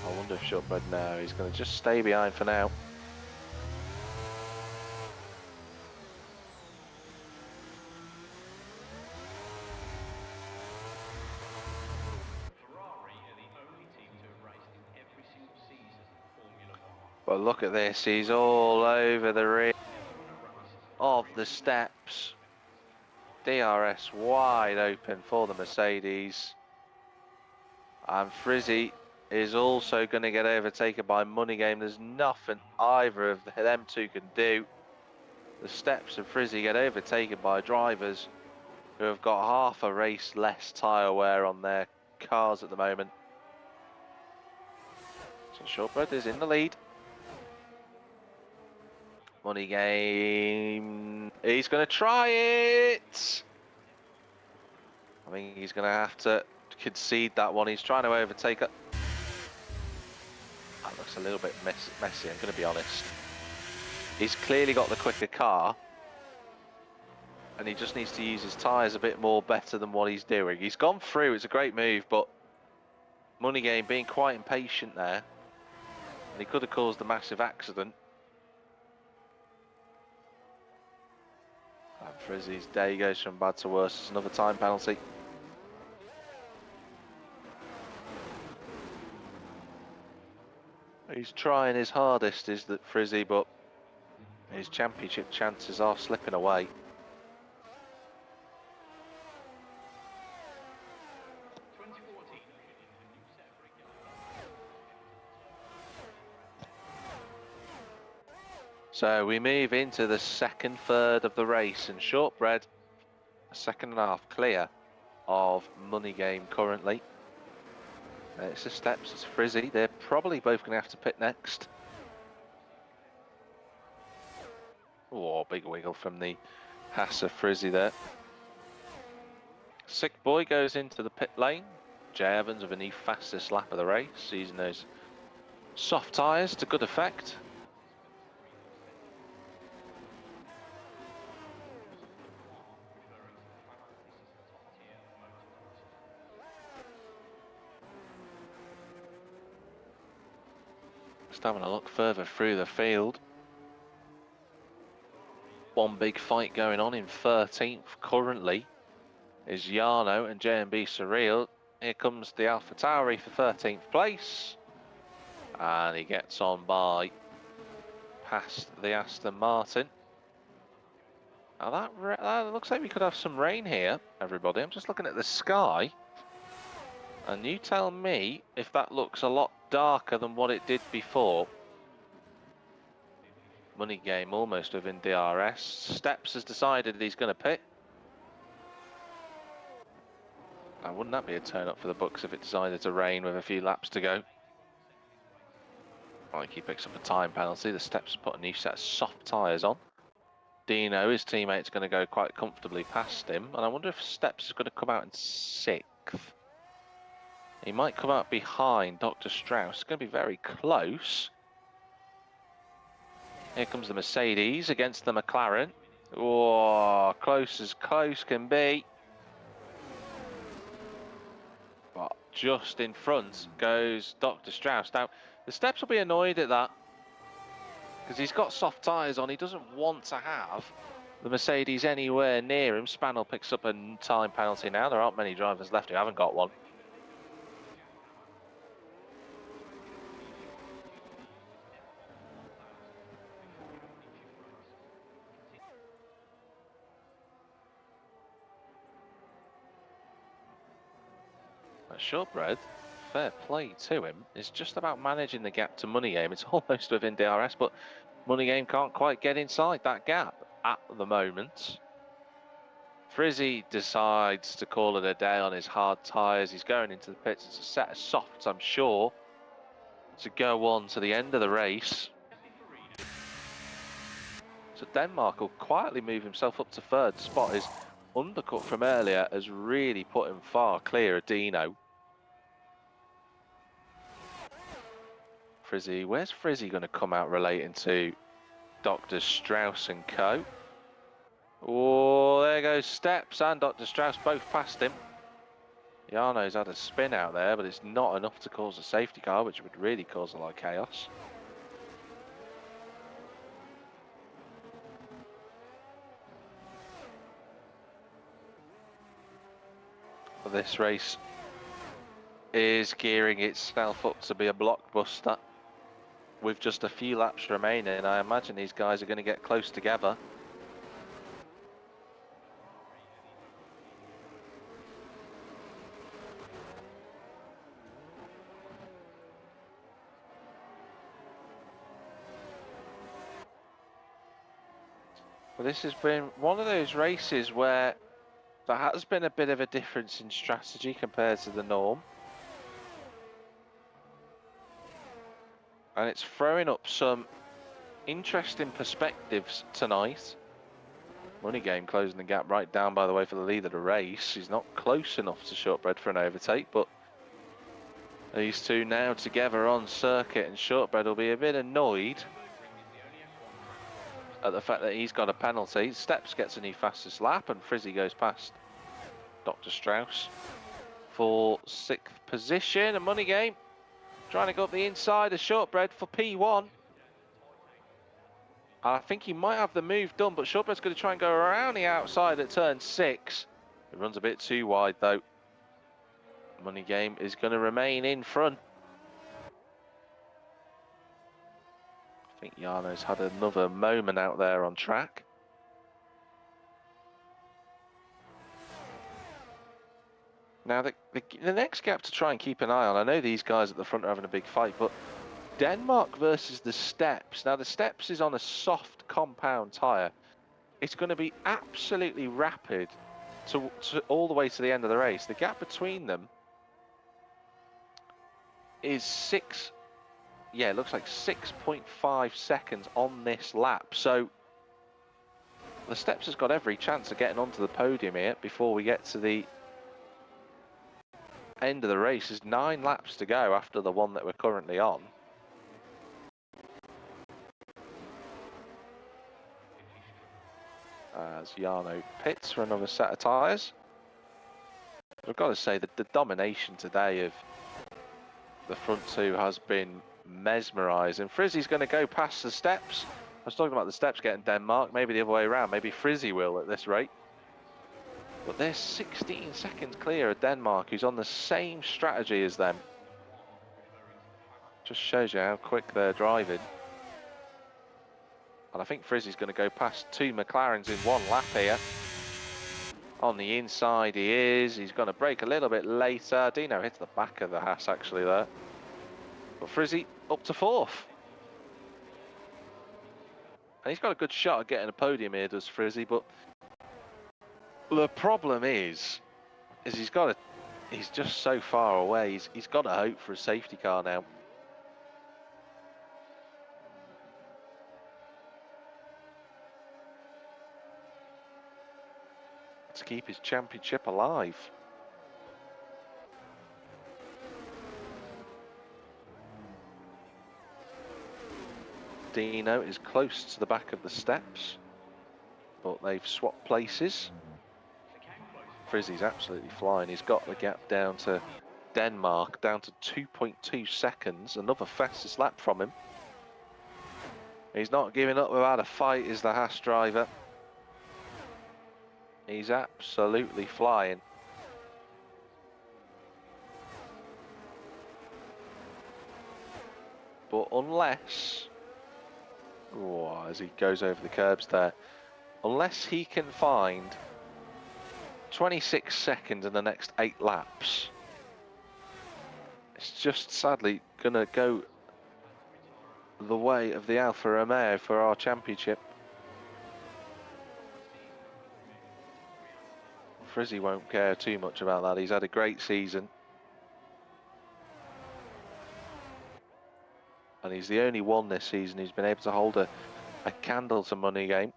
I wonder if Shortbread now, he's going to just stay behind for now. But look at this, he's all over the rear of the Steps. DRS wide open for the Mercedes. And Frizzy is also going to get overtaken by Money Game. There's nothing either of them two can do. The Steps and Frizzy get overtaken by drivers who have got half a race less tyre wear on their cars at the moment. So Shortbread is in the lead. Money Game, he's going to try it. I think he's going to have to concede that one. He's trying to overtake it. That looks a little bit messy, I'm going to be honest. He's clearly got the quicker car, and he just needs to use his tyres a bit more better than what he's doing. He's gone through, it's a great move, but Money Game being quite impatient there, and he could have caused a massive accident. And Frizzy's day goes from bad to worse. It's another time penalty. He's trying his hardest, is that Frizzy, but his championship chances are slipping away. So we move into the second third of the race, and Shortbread, a second and a half clear of Money Game currently. It's the Steps, it's Frizzy. They're probably both going to have to pit next. Oh, big wiggle from the Haas of Frizzy there. Sick Boy goes into the pit lane. Jay Evans with a new fastest lap of the race, using those soft tyres to good effect. Just having a look further through the field. One big fight going on in 13th currently is Yarno and J&B Surreal. Here comes the Alpha Tauri for 13th place. And he gets on by past the Aston Martin. Now that looks like we could have some rain here, everybody. I'm just looking at the sky. And you tell me if that looks a lot darker than what it did before. Money game almost within DRS. Steps has decided he's going to pit. Now, wouldn't that be a turn up for the books if it decided to rain with a few laps to go? Like he picks up a time penalty. The Steps put a new set of soft tyres on. Dino, his teammate's going to go quite comfortably past him. And I wonder if Steps is going to come out in 6th. He might come out behind Dr. Strauss. It's going to be very close. Here comes the Mercedes against the McLaren. Oh, close as close can be. But just in front goes Dr. Strauss. Now, the Steps will be annoyed at that because he's got soft tyres on. He doesn't want to have the Mercedes anywhere near him. Spaniel picks up a time penalty now. There aren't many drivers left who haven't got one. But Shortbread, fair play to him, is just about managing the gap to Money Game. It's almost within DRS, but Money Game can't quite get inside that gap at the moment. Frizzy decides to call it a day on his hard tyres. He's going into the pits. It's a set of softs, I'm sure, to go on to the end of the race. So Denmark will quietly move himself up to 3rd spot. His undercut from earlier has really put him far clear of Dino. Frizzy, where's Frizzy going to come out relating to Dr. Strauss and co? Oh, there goes Steps and Dr. Strauss both past him. Jarno's had a spin out there, but it's not enough to cause a safety car, which would really cause a lot of chaos. This race is gearing itself up to be a blockbuster. With just a few laps remaining, I imagine these guys are going to get close together. Well, this has been one of those races where there has been a bit of a difference in strategy compared to the norm. And it's throwing up some interesting perspectives tonight. Money Game closing the gap right down, by the way, for the lead of the race. He's not close enough to Shortbread for an overtake, but these two now together on circuit, and Shortbread will be a bit annoyed at the fact that he's got a penalty. Steps gets a new fastest lap, and Frizzy goes past Dr. Strauss for 6th position. And Money Game trying to go up the inside of Shortbread for P1. I think he might have the move done, but Shortbread's going to try and go around the outside at turn 6. It runs a bit too wide, though. Money Game is going to remain in front. I think Jarno's had another moment out there on track. Now, the next gap to try and keep an eye on, I know these guys at the front are having a big fight, but Denmark versus the Steps. Now, the Steps is on a soft compound tyre. It's going to be absolutely rapid to all the way to the end of the race. The gap between them is it looks like 6.5 seconds on this lap. So the Steps has got every chance of getting onto the podium here before we get to the end of the race. There's 9 laps to go after the one that we're currently on. As Jarno pits for another set of tyres. I've got to say that the domination today of the front two has been mesmerising. Frizzy's going to go past the steps. I was talking about the steps getting Denmark, maybe the other way around. Maybe Frizzy will at this rate. But they're 16 seconds clear of Denmark, who's on the same strategy as them. Just shows you how quick they're driving. And I think Frizzy's going to go past 2 McLarens in 1 lap here. On the inside he is. He's going to brake a little bit later. Dino hits the back of the Haas actually there. But Frizzy up to 4th. And he's got a good shot at getting a podium here, does Frizzy. But the problem is he's just so far away. He's got to hope for a safety car now. To keep his championship alive. Dino is close to the back of the steps, but they've swapped places. Frizzy's absolutely flying. He's got the gap down to Denmark, down to 2.2 seconds. Another fastest lap from him. He's not giving up without a fight, is the Haas driver. He's absolutely flying. But unless, as he goes over the curbs there, unless he can find 26 seconds in the next 8 laps, it's just sadly going to go the way of the Alfa Romeo for our championship. Frizzy won't care too much about that. He's had a great season. And he's the only one this season who's been able to hold a candle to money game.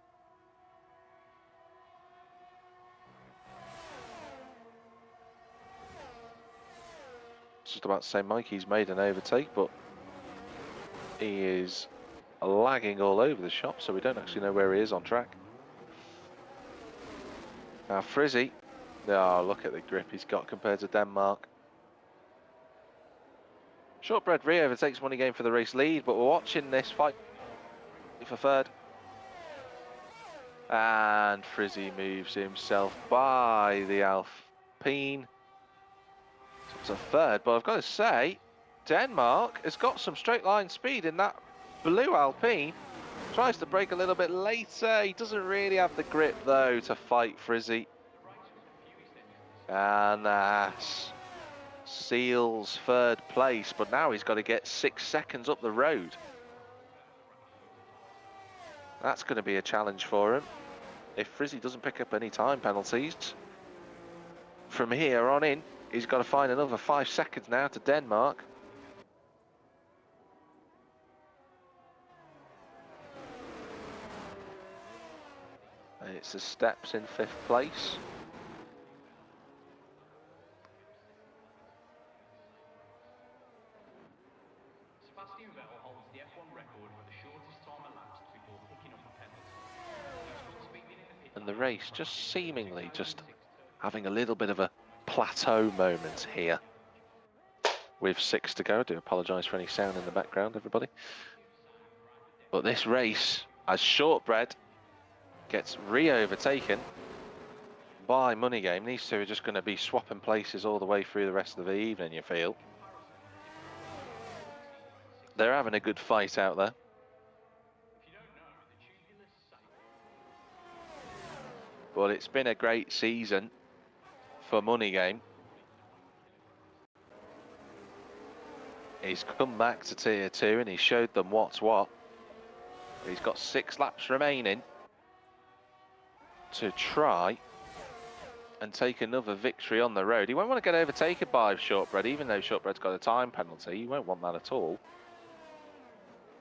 Just about to say Mikey's made an overtake, but he is lagging all over the shop, so we don't actually know where he is on track. Now Frizzy, oh, look at the grip he's got compared to Denmark. Shortbread re-overtakes money game for the race lead, but we're watching this fight for 3rd. And Frizzy moves himself by the Alpine to 3rd, but I've got to say, Denmark has got some straight line speed in that blue Alpine. Tries to brake a little bit later. He doesn't really have the grip though to fight Frizzy. And that's seals 3rd place, but now he's got to get 6 seconds up the road. That's going to be a challenge for him if Frizzy doesn't pick up any time penalties. From here on in, he's got to find another 5 seconds now to Denmark. It's the steps in 5th place. And the race just seemingly just having a little bit of a plateau moment here. With 6 to go. I do apologise for any sound in the background, everybody. But this race, as Shortbread gets re-overtaken by Money Game, these two are just going to be swapping places all the way through the rest of the evening, you feel. They're having a good fight out there. But it's been a great season for Money Game. He's come back to Tier 2 and he showed them what's what. He's got 6 laps remaining to try and take another victory on the road. He won't want to get overtaken by Shortbread, even though Shortbread's got a time penalty. He won't want that at all.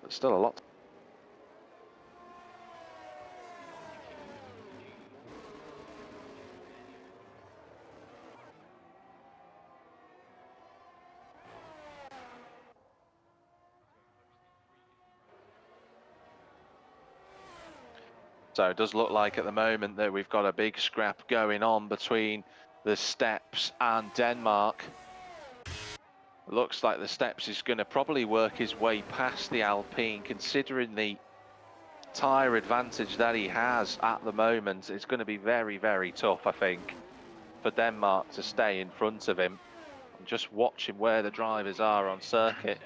But still a lot. So it does look like at the moment that we've got a big scrap going on between the steps and Denmark. looks like the steps is going to probably work his way past the Alpine, considering the tyre advantage that he has at the moment. It's going to be very, very tough, I think, for Denmark to stay in front of him. I'm just watching where the drivers are on circuit.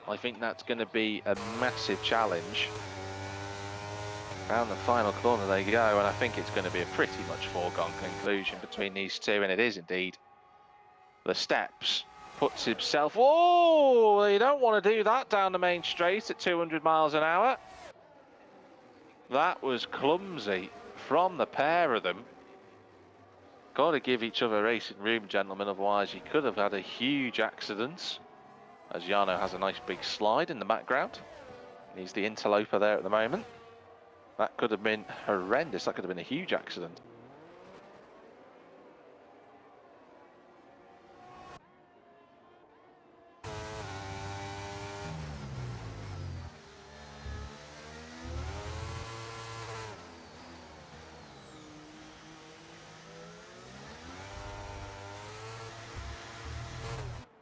I think that's going to be a massive challenge. Round the final corner they go, and I think it's going to be a pretty much foregone conclusion between these two, and it is indeed. The steps puts himself, whoa, you don't want to do that down the main straight at 200 miles an hour. That was clumsy from the pair of them. Got to give each other racing room, gentlemen, otherwise you could have had a huge accident. As Jarno has a nice big slide in the background. He's the interloper there at the moment. That could have been horrendous. That could have been a huge accident.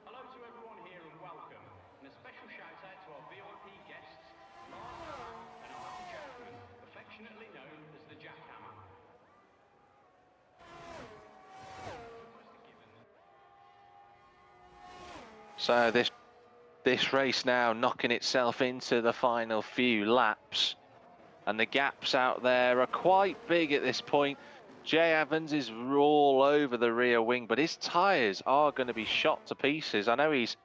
Hello to everyone here and welcome. And a special shout out to our VIP guests, Lars and Artie Jackman, affectionately known as the Jackhammer. So this race now knocking itself into the final few laps, and the gaps out there are quite big at this point. Jay Evans is all over the rear wing, but his tyres are going to be shot to pieces. I know he's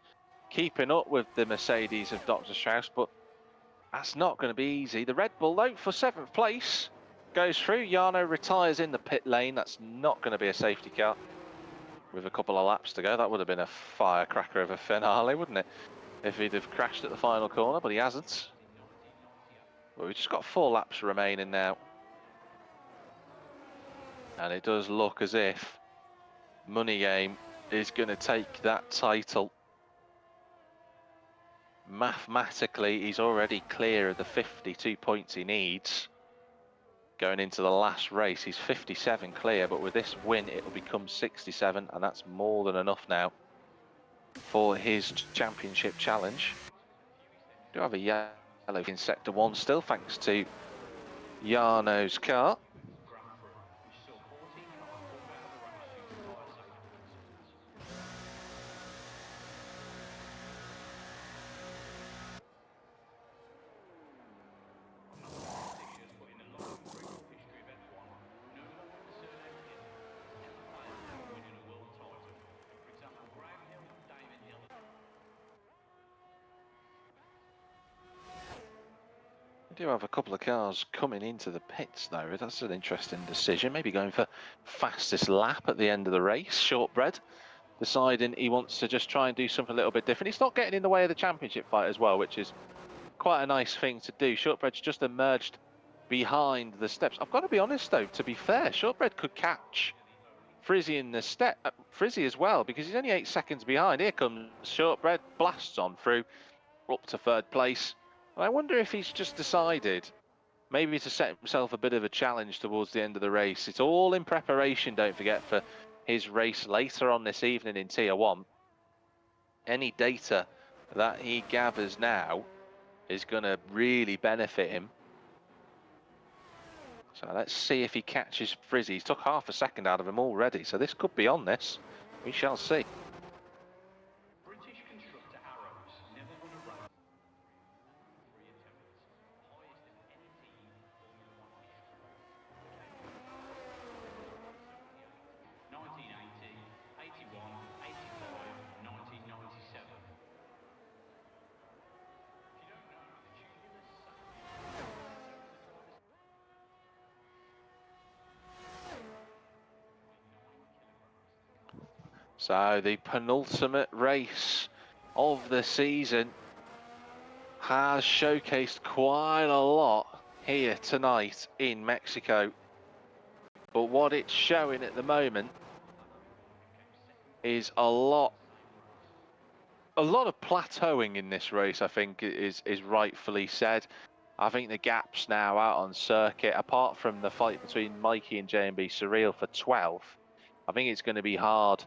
keeping up with the Mercedes of Dr. Strauss, but that's not going to be easy. The Red Bull, though, for 7th place goes through. Jarno retires in the pit lane. That's not going to be a safety car. With a couple of laps to go, that would have been a firecracker of a finale, wouldn't it? If he'd have crashed at the final corner, but he hasn't. Well, we've just got 4 laps remaining now. And it does look as if Money Game is going to take that title. Mathematically, he's already clear of the 52 points he needs. Going into the last race, he's 57 clear, but with this win, it'll become 67, and that's more than enough now for his championship challenge. We do have a yellow in Sector 1 still, thanks to Jarno's car. We do have a couple of cars coming into the pits though. That's an interesting decision. Maybe going for fastest lap at the end of the race. Shortbread deciding he wants to just try and do something a little bit different. He's not getting in the way of the championship fight as well, which is quite a nice thing to do. Shortbread's just emerged behind the steps. I've got to be honest though, to be fair, Shortbread could catch Frizzy in the step, Frizzy as well, because he's only 8 seconds behind. Here comes Shortbread, blasts on through, up to 3rd place. And I wonder if he's just decided maybe to set himself a bit of a challenge towards the end of the race. It's all in preparation, don't forget, for his race later on this evening in Tier 1. Any data that he gathers now is going to really benefit him. So let's see if he catches Frizzy. He's took half a second out of him already, so this could be on this. We shall see. So the penultimate race of the season has showcased quite a lot here tonight in Mexico. But what it's showing at the moment is a lot of plateauing in this race, I think is rightfully said. I think the gaps now out on circuit, apart from the fight between Mikey and J&B Surreal for 12th, I think it's going to be hard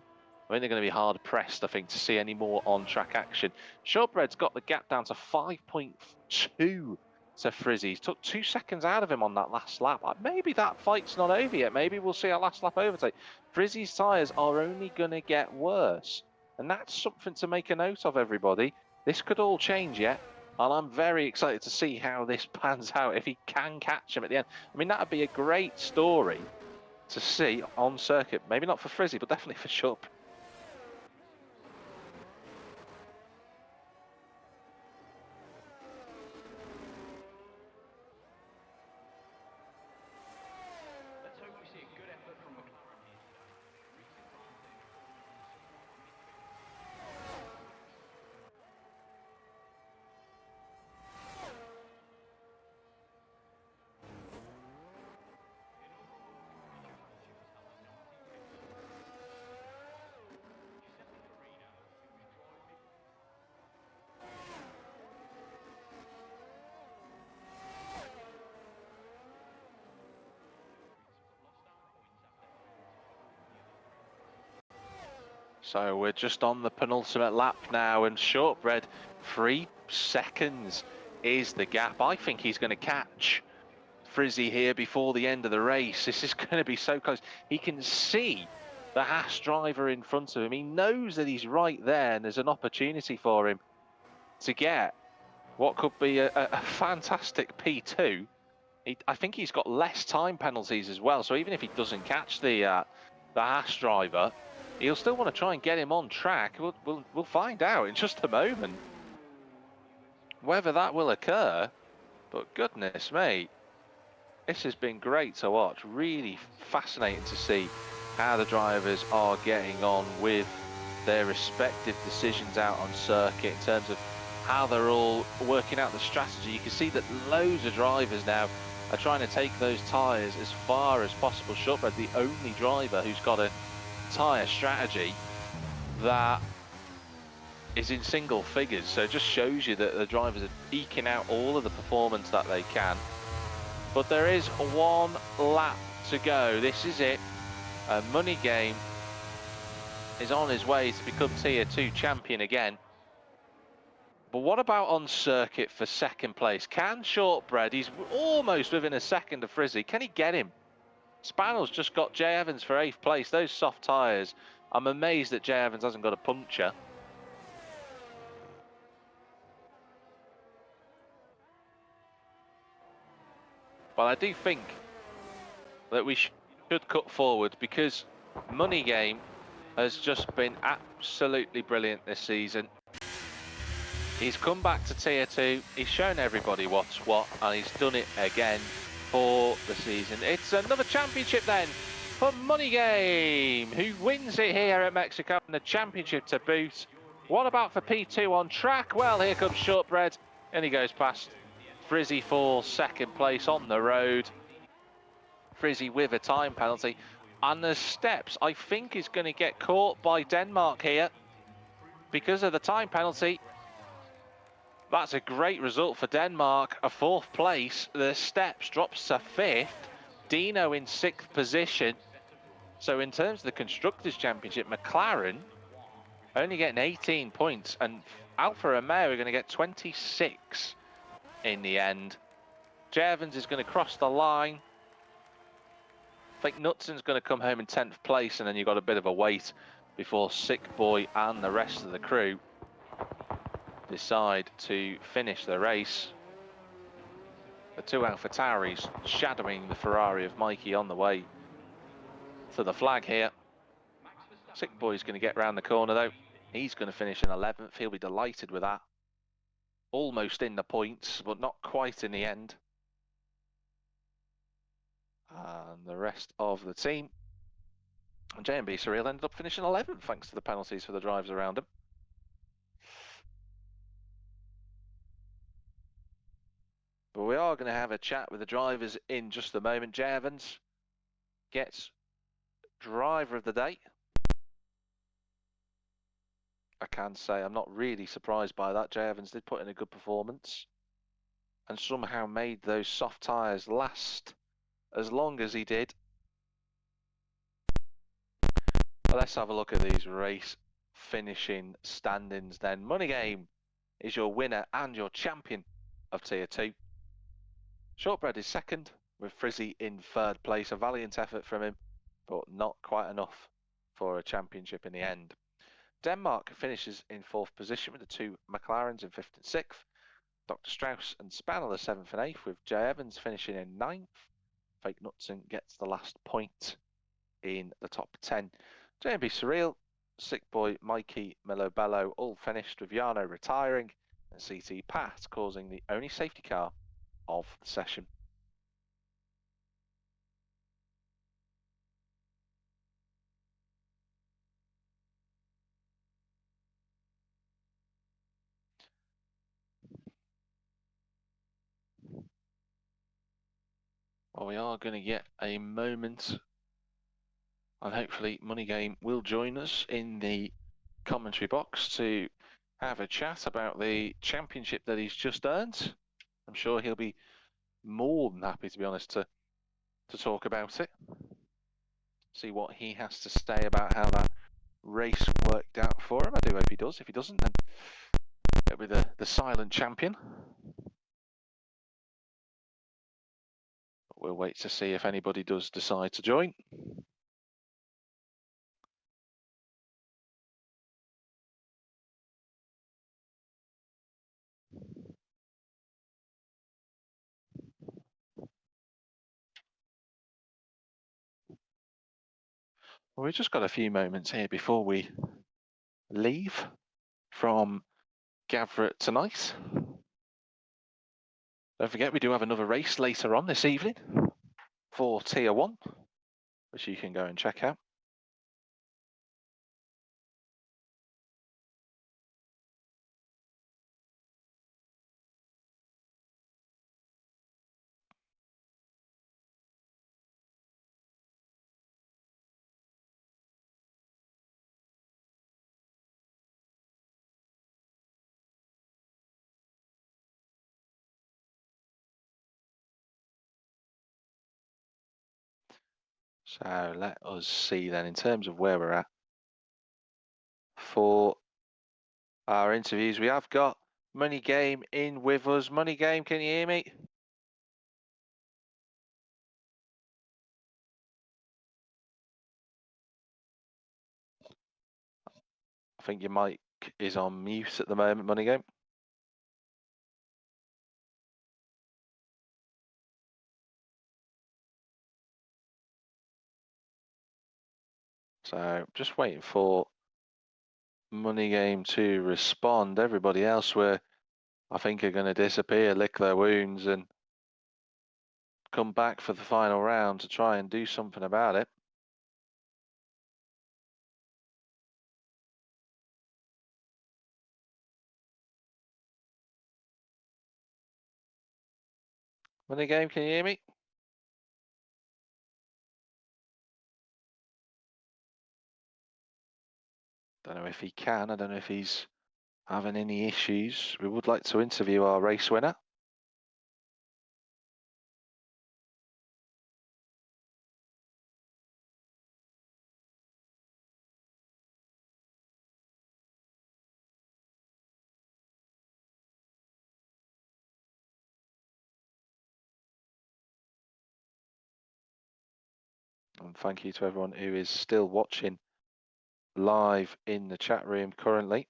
I think they're going to be hard pressed, I think, to see any more on-track action. Shortbread's got the gap down to 5.2 to Frizzy. He's took 2 seconds out of him on that last lap. Maybe that fight's not over yet. Maybe we'll see a last lap overtake. Frizzy's tyres are only going to get worse. And that's something to make a note of, everybody. This could all change yet. And I'm very excited to see how this pans out, if he can catch him at the end. I mean, that would be a great story to see on circuit. Maybe not for Frizzy, but definitely for Shortbread. Let's hope we see a good effort from McLaren here today. So we're just on the penultimate lap now, and Shortbread, 3 seconds is the gap. I think he's going to catch Frizzy here before the end of the race. This is going to be so close. He can see the Haas driver in front of him. He knows that he's right there, and there's an opportunity for him to get what could be a fantastic P2. I think he's got less time penalties as well, so even if he doesn't catch the Haas driver, he'll still want to try and get him on track. We'll find out in just a moment whether that will occur. But goodness me, this has been great to watch. Really fascinating to see how the drivers are getting on with their respective decisions out on circuit in terms of how they're all working out the strategy. You can see that loads of drivers now are trying to take those tyres as far as possible. Shortbread, the only driver who's got a tyre strategy that is in single figures, so it just shows you that the drivers are eking out all of the performance that they can. But there is 1 lap to go. This is it. Money Game is on his way to become Tier 2 champion again. But what about on circuit for second place? Can Shortbread, he's almost within a second of Frizzy, can he get him? Spannell's just got Jay Evans for 8th place. Those soft tyres, I'm amazed that Jay Evans hasn't got a puncture. But I do think that we should cut forward, because Money Game has just been absolutely brilliant this season. He's come back to Tier 2, he's shown everybody what's what, and he's done it again for the season. It's another championship then for Money Game, who wins it here at Mexico, and the championship to boot. What about for P2 on track? Well, here comes Shortbread, and he goes past Frizzy for second place on the road. Frizzy with a time penalty, and the steps, I think, is going to get caught by Denmark here because of the time penalty. That's a great result for Denmark, a 4th place. The steps drops to 5th, Dino in 6th position. So in terms of the Constructors' Championship, McLaren only getting 18 points, and Alfa Romeo are going to get 26 in the end. Jay Evans is going to cross the line. I think Knutson's going to come home in 10th place, and then you've got a bit of a wait before Sick Boy and the rest of the crew decide to finish the race. The 2 AlphaTauris shadowing the Ferrari of Mikey on the way to the flag here. Sick Boy's going to get round the corner though. He's going to finish in 11th. He'll be delighted with that. Almost in the points, but not quite in the end. And the rest of the team. And JMB Surreal ended up finishing 11th thanks to the penalties for the drives around him. But we are going to have a chat with the drivers in just a moment. Jay Evans gets driver of the day. I can say I'm not really surprised by that. Jay Evans did put in a good performance and somehow made those soft tyres last as long as he did. But let's have a look at these race finishing standings then. Money Game is your winner and your champion of Tier 2. Shortbread is second, with Frizzy in third place. A valiant effort from him, but not quite enough for a championship in the end. Denmark finishes in fourth position with the two McLarens in fifth and sixth. Dr. Strauss and Spanel are seventh and eighth, with Jay Evans finishing in ninth. Fake Knutson gets the last point in the top 10. JMB Surreal, Sick Boy, Mikey, Melobello all finished, with Yarno retiring and CT Pat causing the only safety car of the session. Well, we are going to get a moment, and hopefully Money Game will join us in the commentary box to have a chat about the championship that he's just earned. I'm sure he'll be more than happy, to be honest, to talk about it. See what he has to say about how that race worked out for him. I do hope he does. If he doesn't, then it'll be the silent champion. But we'll wait to see if anybody does decide to join. Well, we've just got a few moments here before we leave from Gavra tonight. Don't forget, we do have another race later on this evening for Tier 1, which you can go and check out. So let us see then, in terms of where we're at for our interviews. We have got Money Game in with us. Money Game, can you hear me? I think your mic is on mute at the moment, Money Game. So just waiting for Money Game to respond. Everybody else, I think, are going to disappear, lick their wounds, and come back for the final round to try and do something about it. Money Game, can you hear me? Don't know if he can. I don't know if he's having any issues. We would like to interview our race winner. And thank you to everyone who is still watching live in the chat room currently.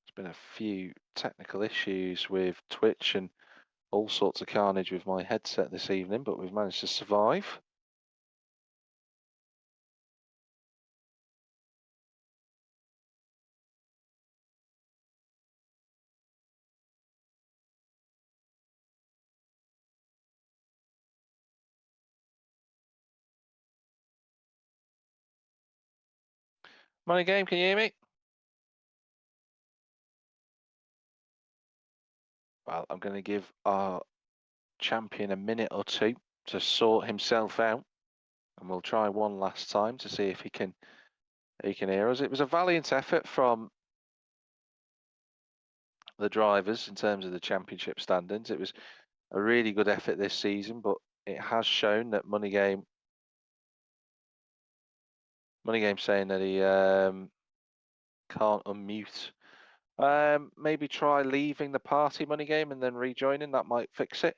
There's been a few technical issues with Twitch and all sorts of carnage with my headset this evening, but we've managed to survive. Money Game, can you hear me? Well, I'm going to give our champion a minute or two to sort himself out, and we'll try one last time to see if he can hear us. It was a valiant effort from the drivers in terms of the championship standings. It was a really good effort this season, but it has shown that Money Game Money Game saying that he can't unmute. Maybe try leaving the party, Money Game, and then rejoining. That might fix it.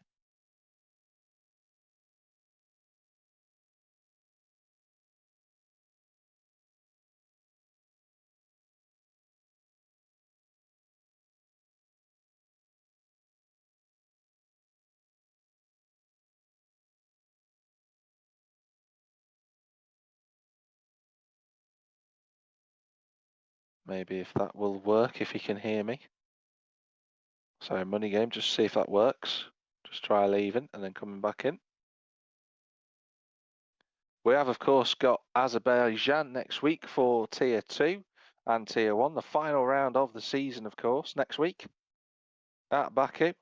Maybe if that will work, if he can hear me. So Money Game, just see if that works. Just try leaving and then coming back in. We have, of course, got Azerbaijan next week for Tier 2 and Tier 1. The final round of the season, of course, next week at Baku.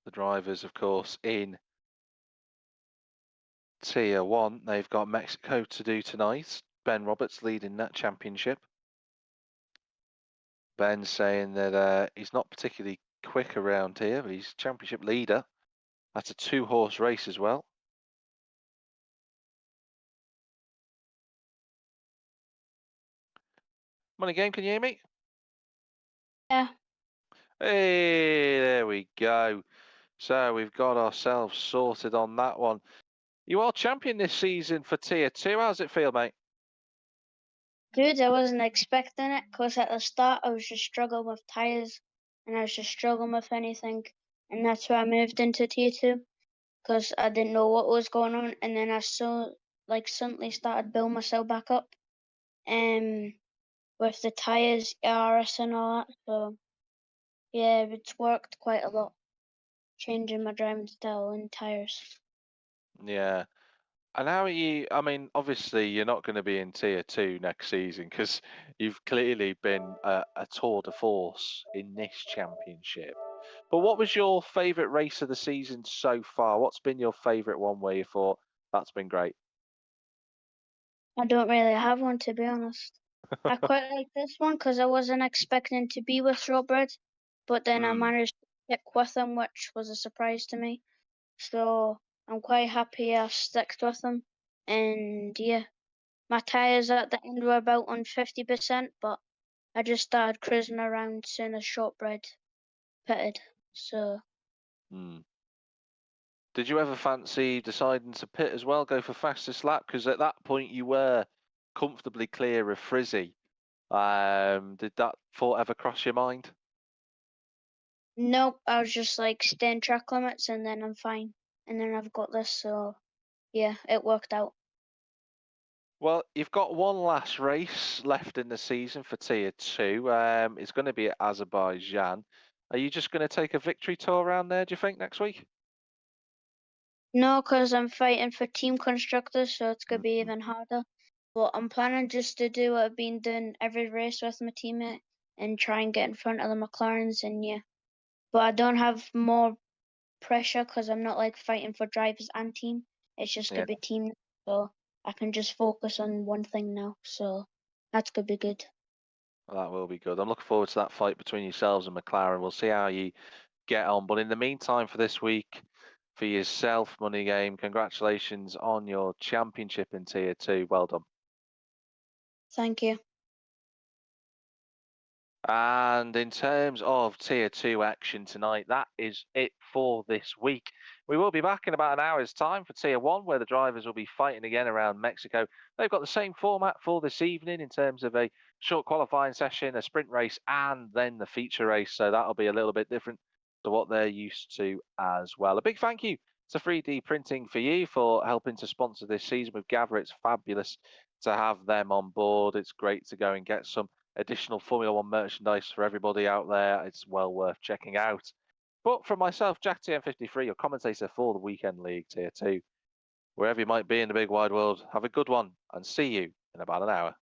The drivers, of course, in Tier 1, they've got Mexico to do tonight. Ben Roberts leading that championship. Ben saying that he's not particularly quick around here, but he's championship leader. That's a 2-horse race as well. Money Game, can you hear me? Yeah. Hey, there we go. So we've got ourselves sorted on that one. You are champion this season for Tier 2. How's it feel, mate? Good, I wasn't expecting it because at the start I was just struggling with tyres and I was just struggling with anything, and that's why I moved into Tier 2 because I didn't know what was going on, and then I suddenly started building myself back up with the tyres, RS and all that. So yeah, it's worked quite a lot, changing my driving style and tyres. Yeah. And how are you? I mean, obviously, you're not going to be in Tier 2 next season because you've clearly been a tour de force in this championship. But what was your favourite race of the season so far? What's been your favourite one where you thought that's been great? I don't really have one, to be honest. I quite like this one because I wasn't expecting to be with Shortbread, but then I Hmm. managed to stick with him, which was a surprise to me. So I'm quite happy I stuck with him. And yeah, my tyres at the end were about on 50%, but I just started cruising around soon as Shortbread pitted. So Hmm. Did you ever fancy deciding to pit as well, go for fastest lap? Because at that point you were comfortably clear of Frizzy. Did that thought ever cross your mind? nope, I was just like staying track limits and then I'm fine. And then I've got this, so yeah, it worked out. Well, you've got one last race left in the season for Tier 2. It's going to be at Azerbaijan. Are you just going to take a victory tour around there, do you think, next week? No, because I'm fighting for team constructors, so it's gonna be Mhm. even harder. But I'm planning just to do what I've been doing every race with my teammate and try and get in front of the McLarens, and yeah. But I don't have more pressure because I'm not like fighting for drivers and team. It's just Yeah, gonna be team, so I can just focus on one thing now. So that's gonna be good. well, that will be good. I'm looking forward to that fight between yourselves and McLaren. We'll see how you get on. But in the meantime, for this week, for yourself, Money Game, congratulations on your championship in Tier 2. Well done. Thank you. And in terms of Tier 2 action tonight, that is it for this week. We will be back in about an hour's time for Tier 1, where the drivers will be fighting again around Mexico. They've got the same format for this evening in terms of a short qualifying session, a sprint race, and then the feature race. So that'll be a little bit different to what they're used to as well. A big thank you to 3D Printing for You for helping to sponsor this season with Gavra. It's fabulous to have them on board. It's great to go and get some additional Formula One merchandise for everybody out there. It's well worth checking out. But from myself, Jack TM53, your commentator for the Weekend League Tier 2, wherever you might be in the big wide world, have a good one and see you in about an hour.